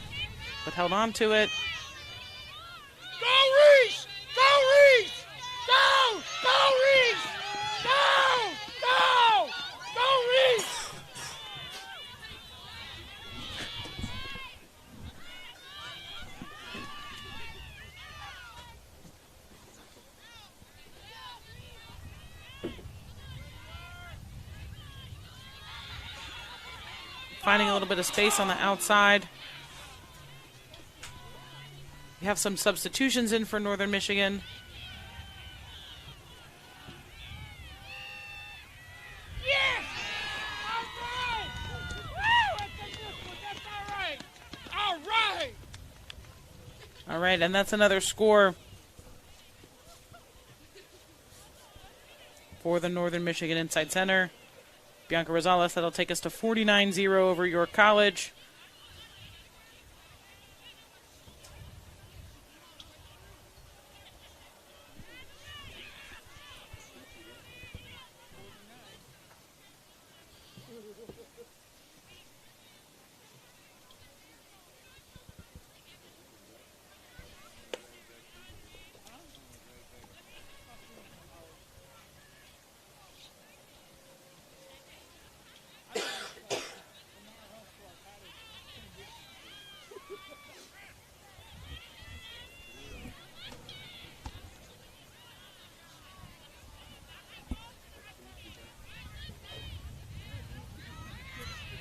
but held on to it. Go, Reese! Go, Reese! Go! Go, Reese! Go! Go! Go, Reese! Finding a little bit of space on the outside. We have some substitutions in for Northern Michigan. Yes! All right! Woo! That's a good one. That's all right. All right! All right, and that's another score for the Northern Michigan Inside Center. Bianca Rosales, that'll take us to 49-0 over York College.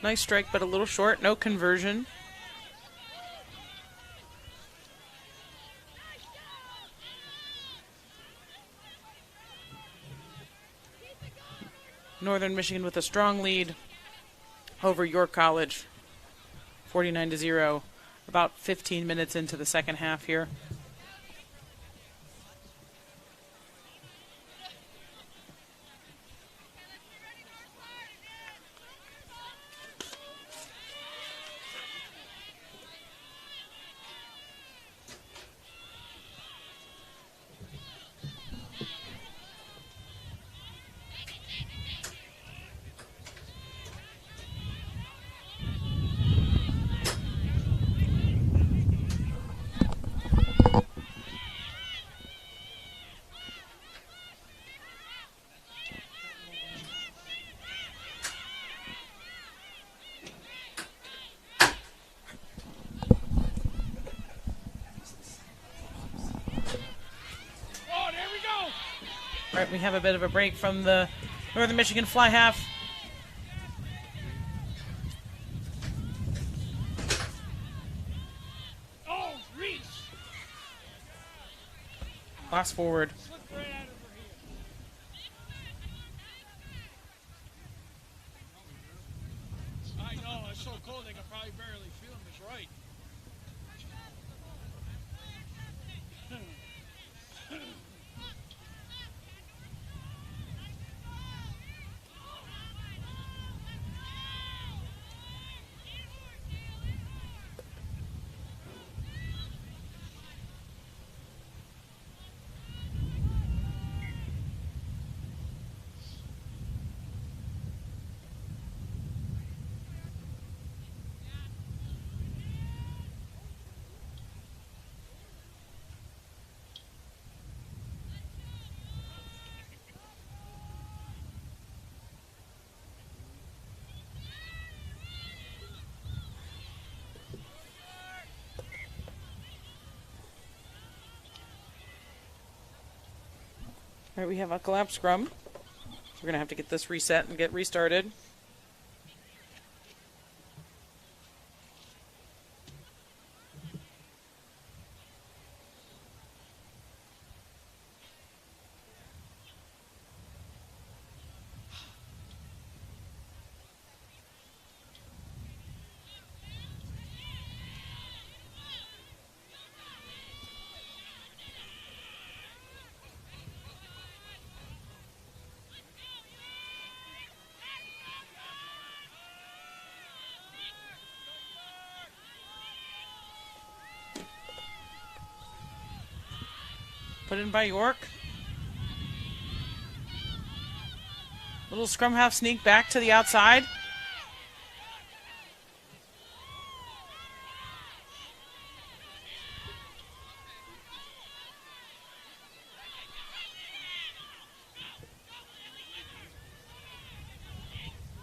Nice strike, but a little short. No conversion. Northern Michigan with a strong lead over York College, 49-0. About 15 minutes into the second half here. Oh, there we go. All right, we have a bit of a break from the Northern Michigan fly half. Oh, reach. Pass forward. Slipped right out of her hand. I know, it's so cold they can probably barely feel him. He's right. All right, we have a collapse scrum. We're going to have to get this reset and get restarted. Put in by York. Little scrum half sneak back to the outside.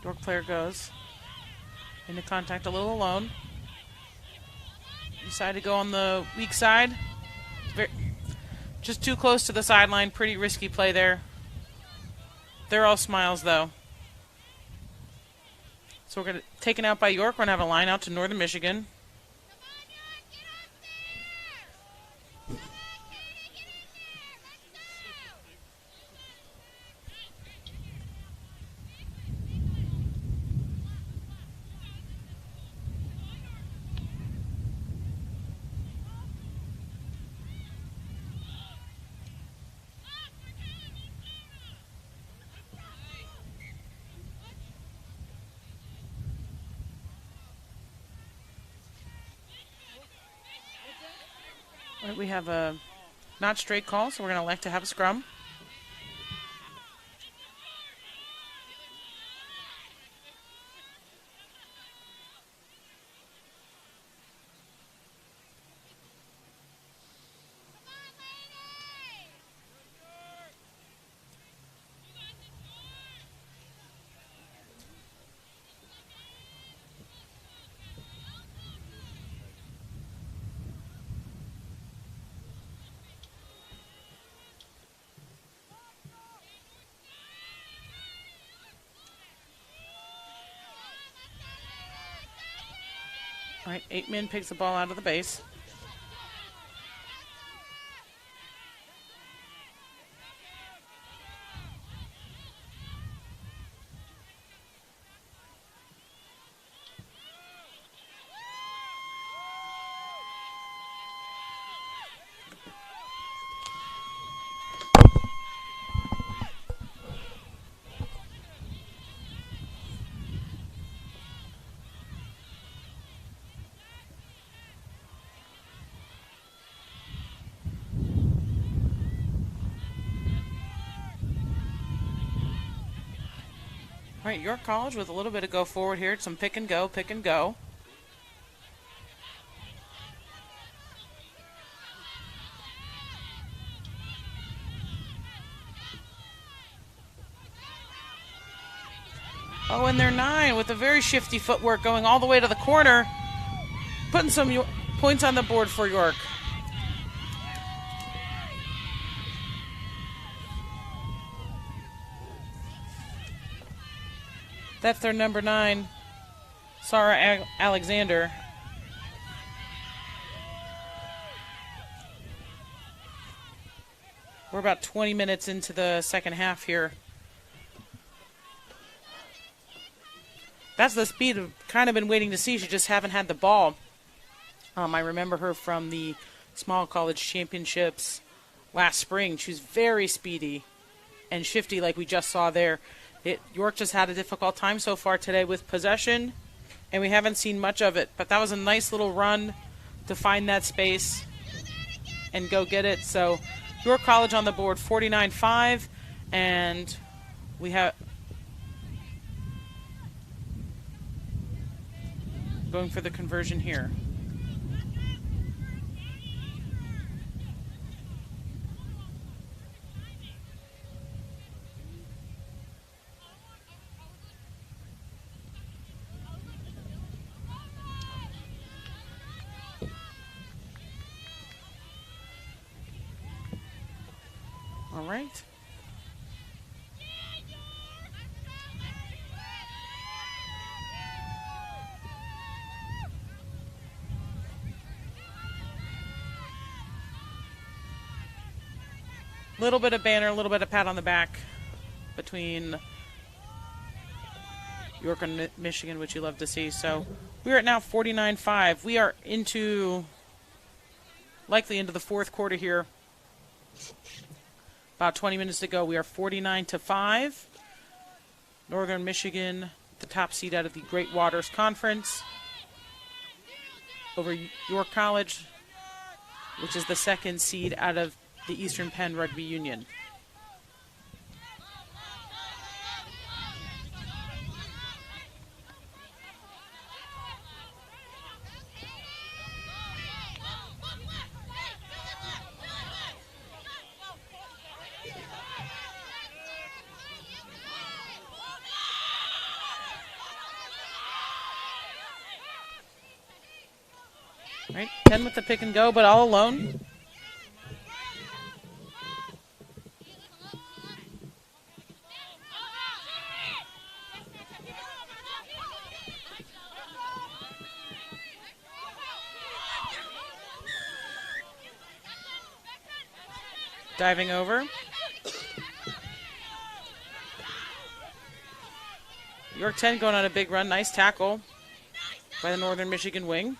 York player goes into contact a little alone. Decided to go on the weak side. Just too close to the sideline. Pretty risky play there. They're all smiles, though. So we're going to take it out by York. We're going to have a line out to Northern Michigan. All right, we have a not straight call, so we're going to elect to have a scrum. All right, 8-man picks the ball out of the base. All right, York College with a little bit of go forward here. Some pick and go, pick and go. Oh, and they're 9 with a very shifty footwork going all the way to the corner. Putting some points on the board for York. That's their number 9, Sarah Alexander. We're about 20 minutes into the second half here. That's the speed I've kind of been waiting to see. She just haven't had the ball. I remember her from the small college championships last spring. She's very speedy and shifty like we just saw there. York just had a difficult time so far today with possession, and we haven't seen much of it. But that was a nice little run to find that space and go get it. So York College on the board, 49-5, and we have going for the conversion here. All right. Little bit of banner, a little bit of pat on the back between York and Michigan, which you love to see. So we are at now 49-5. We are likely into the fourth quarter here. About 20 minutes to go. We are 49-5. Northern Michigan, the top seed out of the Great Waters Conference, over York College, which is the second seed out of the Eastern Penn Rugby Union. Right, 10 with the pick and go, but all alone. Diving over. York 10 going on a big run. Nice tackle by the Northern Michigan wing.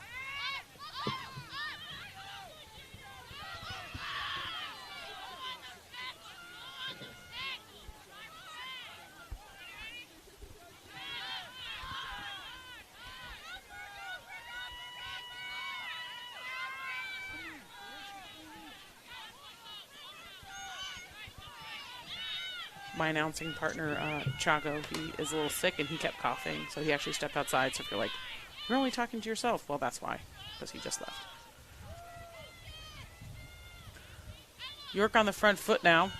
My announcing partner, Chago, he is a little sick and he kept coughing, so he actually stepped outside. So if you're like, you're only talking to yourself, well, that's why, because he just left. York on the front foot now.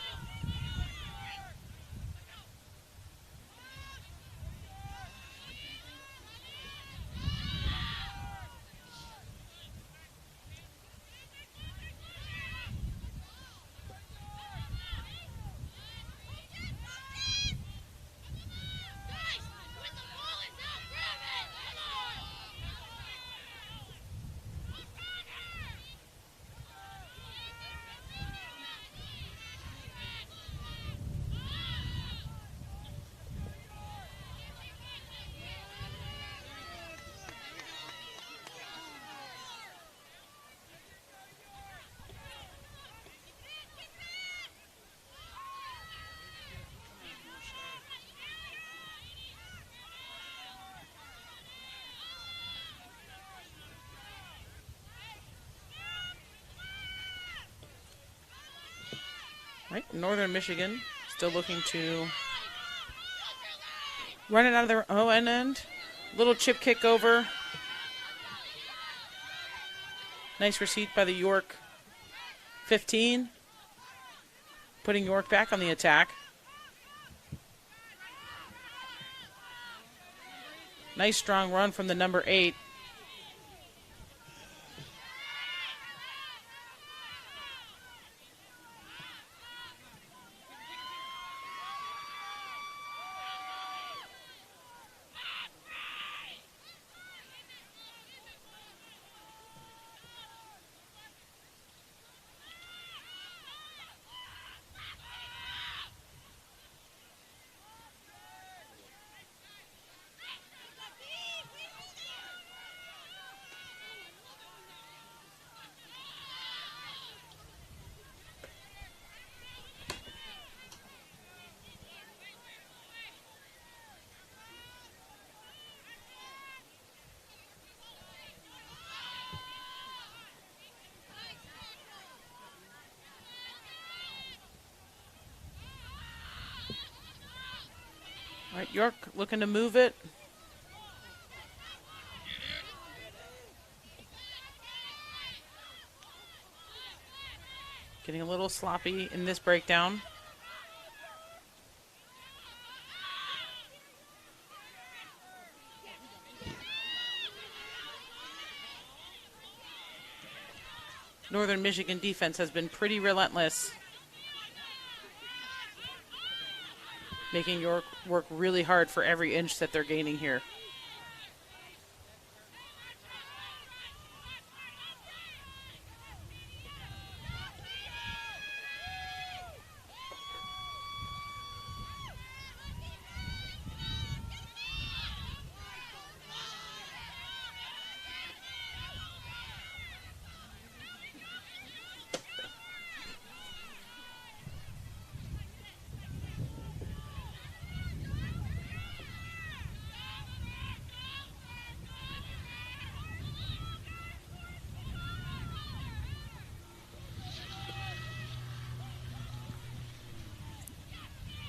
Right, Northern Michigan still looking to run it out of their own end. Little chip kick over. Nice receipt by the York 15. Putting York back on the attack. Nice strong run from the number 8. All right, York looking to move it. Getting a little sloppy in this breakdown. Northern Michigan defense has been pretty relentless, making York work really hard for every inch that they're gaining here.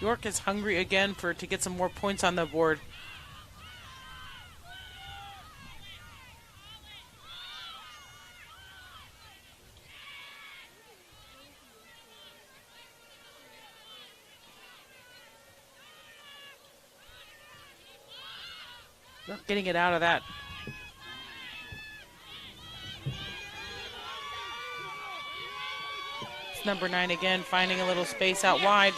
York is hungry again to get some more points on the board. York getting it out of that. It's number 9 again, finding a little space out wide.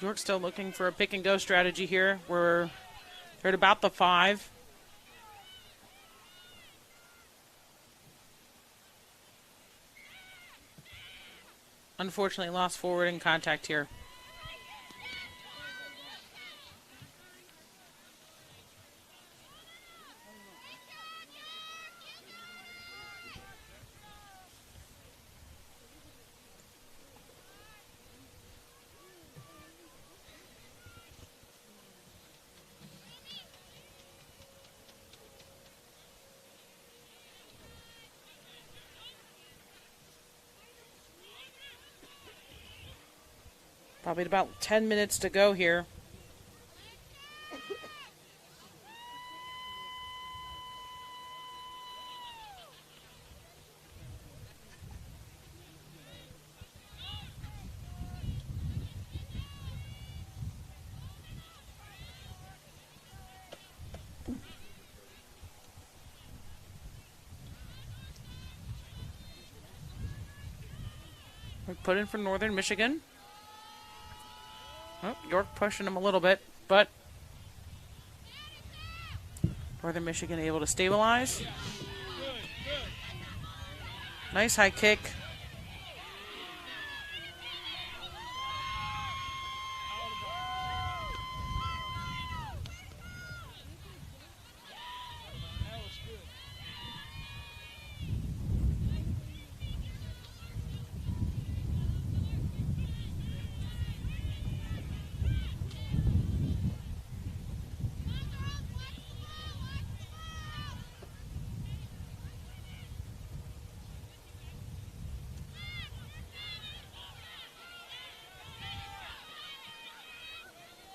York still looking for a pick and go strategy here. We're at about the 5. Unfortunately lost forward in contact here. Probably about 10 minutes to go here. We put in for Northern Michigan. Oh, York pushing him a little bit, but Northern Michigan able to stabilize. Nice high kick.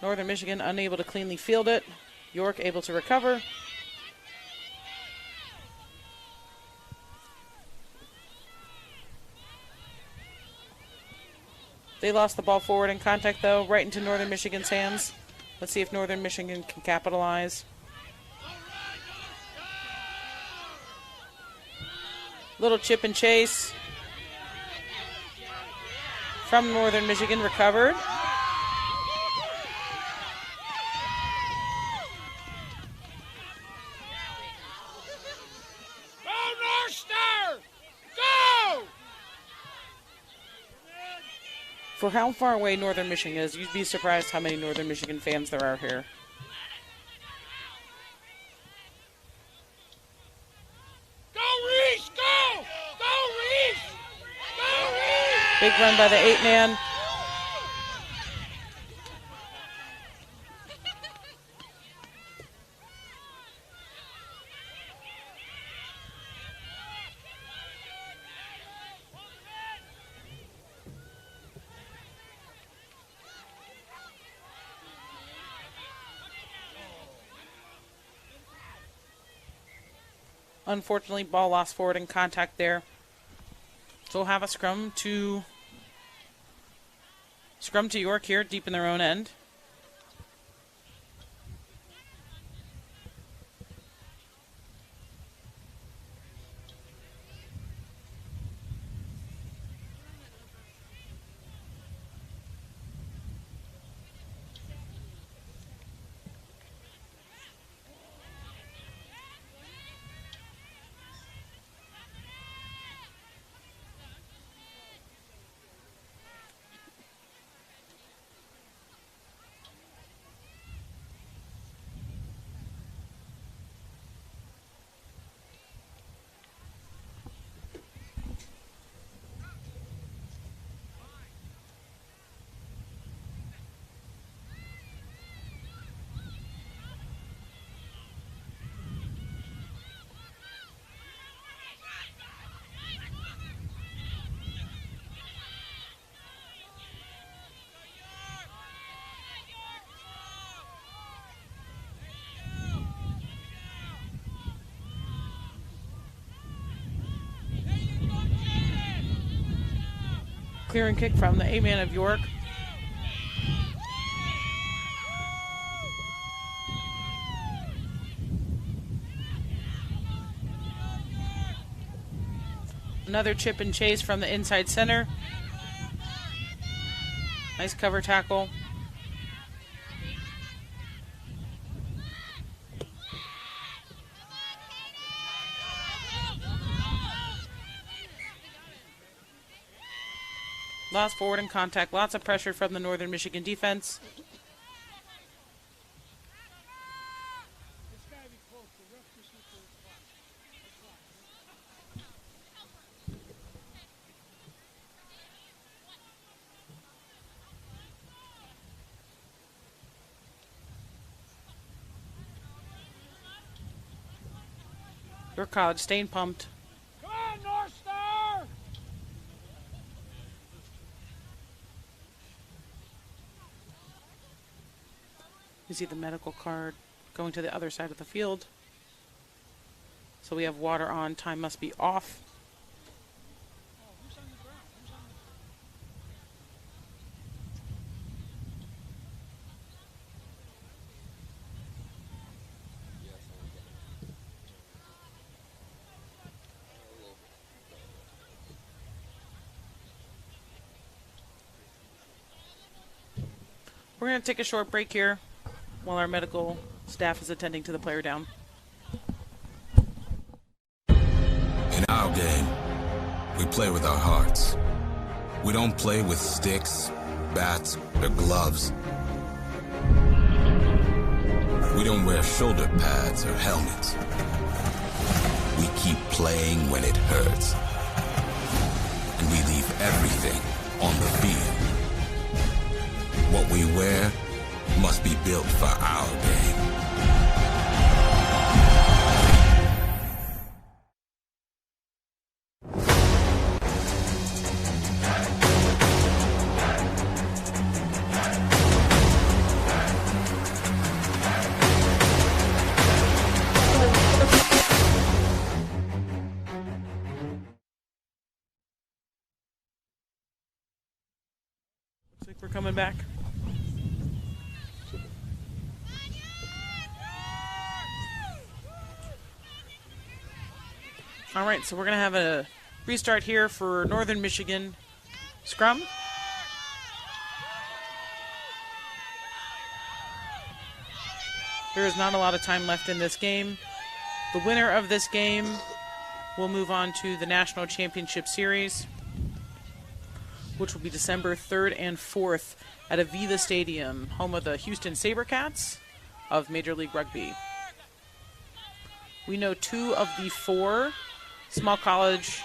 Northern Michigan unable to cleanly field it. York able to recover. They lost the ball forward in contact, though, right into Northern Michigan's hands. Let's see if Northern Michigan can capitalize. Little chip and chase from Northern Michigan, recovered. Go, North Star! Go! For how far away Northern Michigan is, you'd be surprised how many Northern Michigan fans there are here. Go, Reese! Go! Go, Reese! Go, Reese! Big run by the 8-man. Unfortunately, ball lost forward in contact there. So we'll have a scrum to York here, deep in their own end. Clearing kick from the 8-man of York. Another chip and chase from the inside center. Nice cover tackle. Lost forward in contact. Lots of pressure from the Northern Michigan defense. York College staying pumped. Come on, North Star! You see the medical card going to the other side of the field. So we have water on. Time must be off. We're going to take a short break here while our medical staff is attending to the player down. In our game, we play with our hearts. We don't play with sticks, bats, or gloves. We don't wear shoulder pads or helmets. We keep playing when it hurts. And we leave everything on the field. What we wear must be built for our game. We're coming back. All right, so we're going to have a restart here for Northern Michigan scrum. There is not a lot of time left in this game. The winner of this game will move on to the National Championship Series, which will be December 3rd and 4th at Aviva Stadium, home of the Houston SaberCats of Major League Rugby. We know 2 of the 4 small college.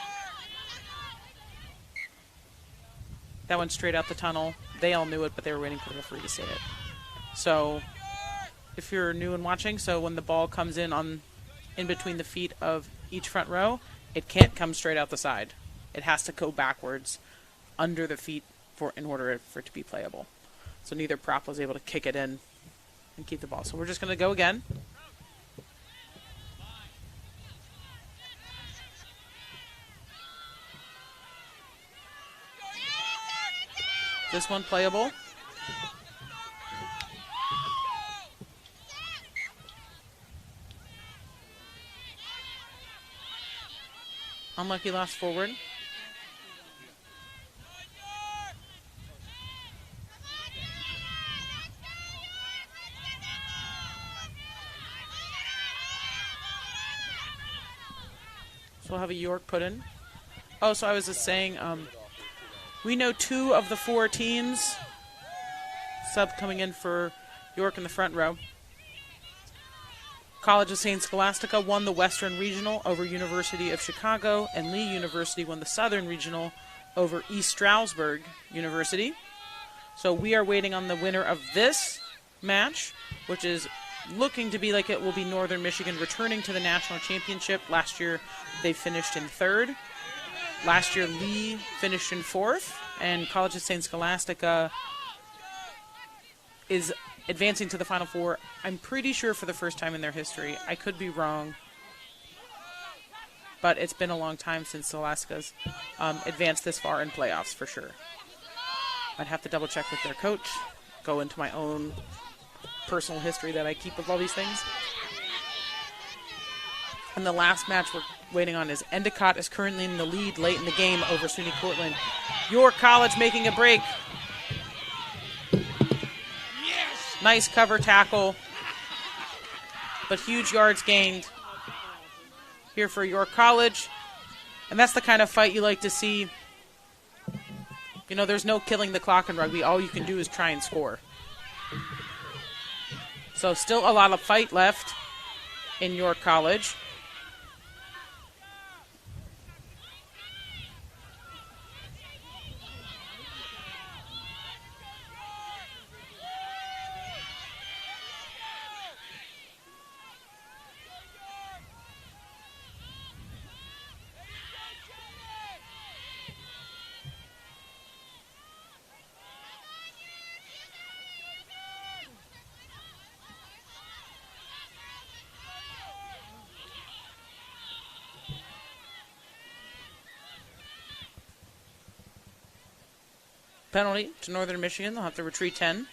That went straight out the tunnel. They all knew it, but they were waiting for the referee to say it. So if you're new and watching, so when the ball comes in between the feet of each front row, it can't come straight out the side. It has to go backwards under the feet in order for it to be playable. So neither prop was able to kick it in and keep the ball. So we're just going to go again. This one playable. Unlucky last forward. So we'll have a York put in. Oh, so I was just saying, we know 2 of the 4 teams. Sub coming in for York in the front row. College of St. Scholastica won the Western Regional over University of Chicago, and Lee University won the Southern Regional over East Stroudsburg University. So we are waiting on the winner of this match, which is looking to be like it will be Northern Michigan returning to the national championship. Last year they finished in 3rd. Last year Lee finished in 4th, and College of St. Scholastica is advancing to the Final Four, I'm pretty sure for the first time in their history. I could be wrong, but it's been a long time since Scholastica's advanced this far in playoffs for sure. I'd have to double check with their coach, go into my own personal history that I keep of all these things. And the last match we're waiting on is Endicott is currently in the lead late in the game over SUNY Cortland. York College making a break. Nice cover tackle, but huge yards gained here for York College. And that's the kind of fight you like to see. You know, there's no killing the clock in rugby. All you can do is try and score. So still a lot of fight left in York College. Penalty to Northern Michigan. They'll have to retreat 10.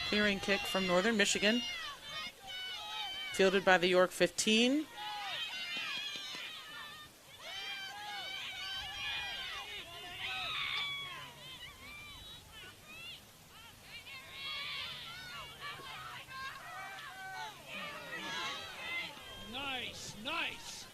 Clearing kick from Northern Michigan. Fielded by the York 15. Nice, nice.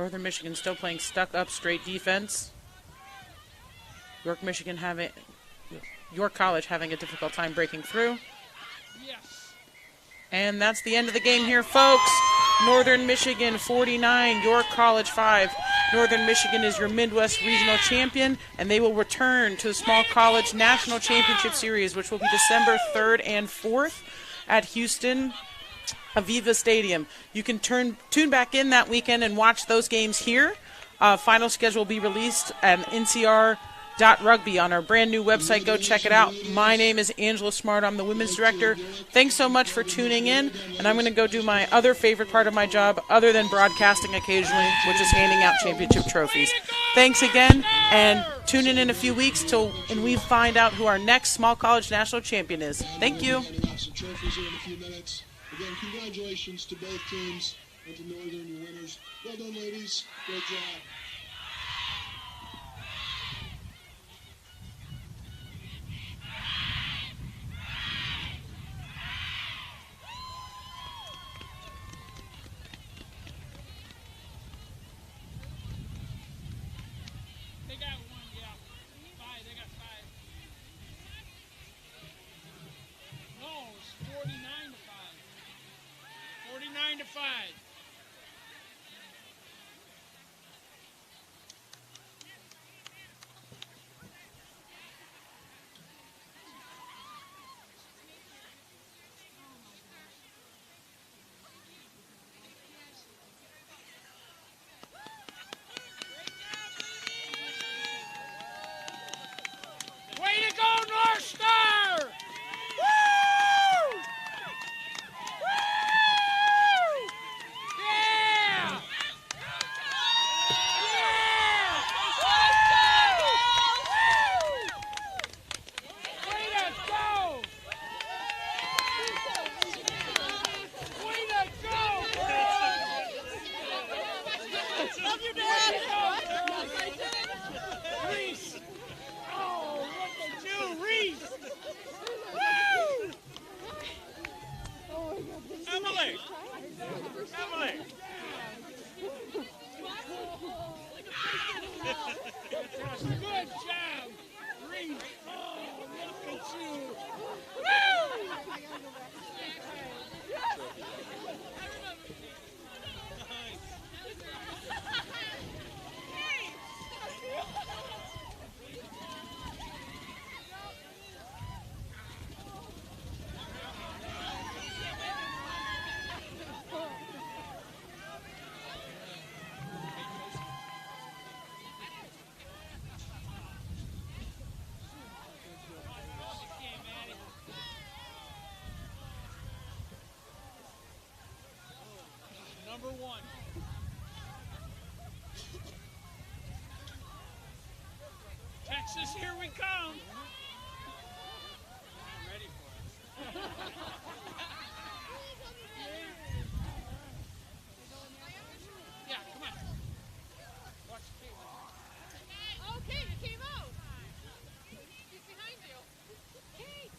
Northern Michigan still playing stuck up straight defense. York College having a difficult time breaking through. Yes. And that's the end of the game here, folks. Northern Michigan 49, York College 5. Northern Michigan is your Midwest Regional Champion, and they will return to the Small College National Championship Series, which will be December 3rd and 4th at Houston Aviva Stadium. You can tune back in that weekend and watch those games here. Final schedule will be released at ncr.rugby on our brand new website. Go check it out. My name is Angela Smart. I'm the women's director. Thanks so much for tuning in, and I'm going to go do my other favorite part of my job other than broadcasting occasionally, which is handing out championship trophies. Thanks again, and tune in a few weeks and we find out who our next Small College National Champion is. Thank you. Again, congratulations to both teams and to Northern, your winners. Well done, ladies. Great job. They got one, yeah. Five, they got five. No, it's 49 to 5. 49 to 5. Way to go, North Star! Woo! Woo! Yeah! Way to go! Way to go! Love you, Dad! Reese! Oh, look at you, Reese! Woo! Emily! Emily! Good job, Reese! Oh, look at you! Woo! Number one. Texas, here we come. I'm ready for it. Yeah, come on. Watch the field. Okay, you came out. He's behind you. Kate.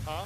Huh?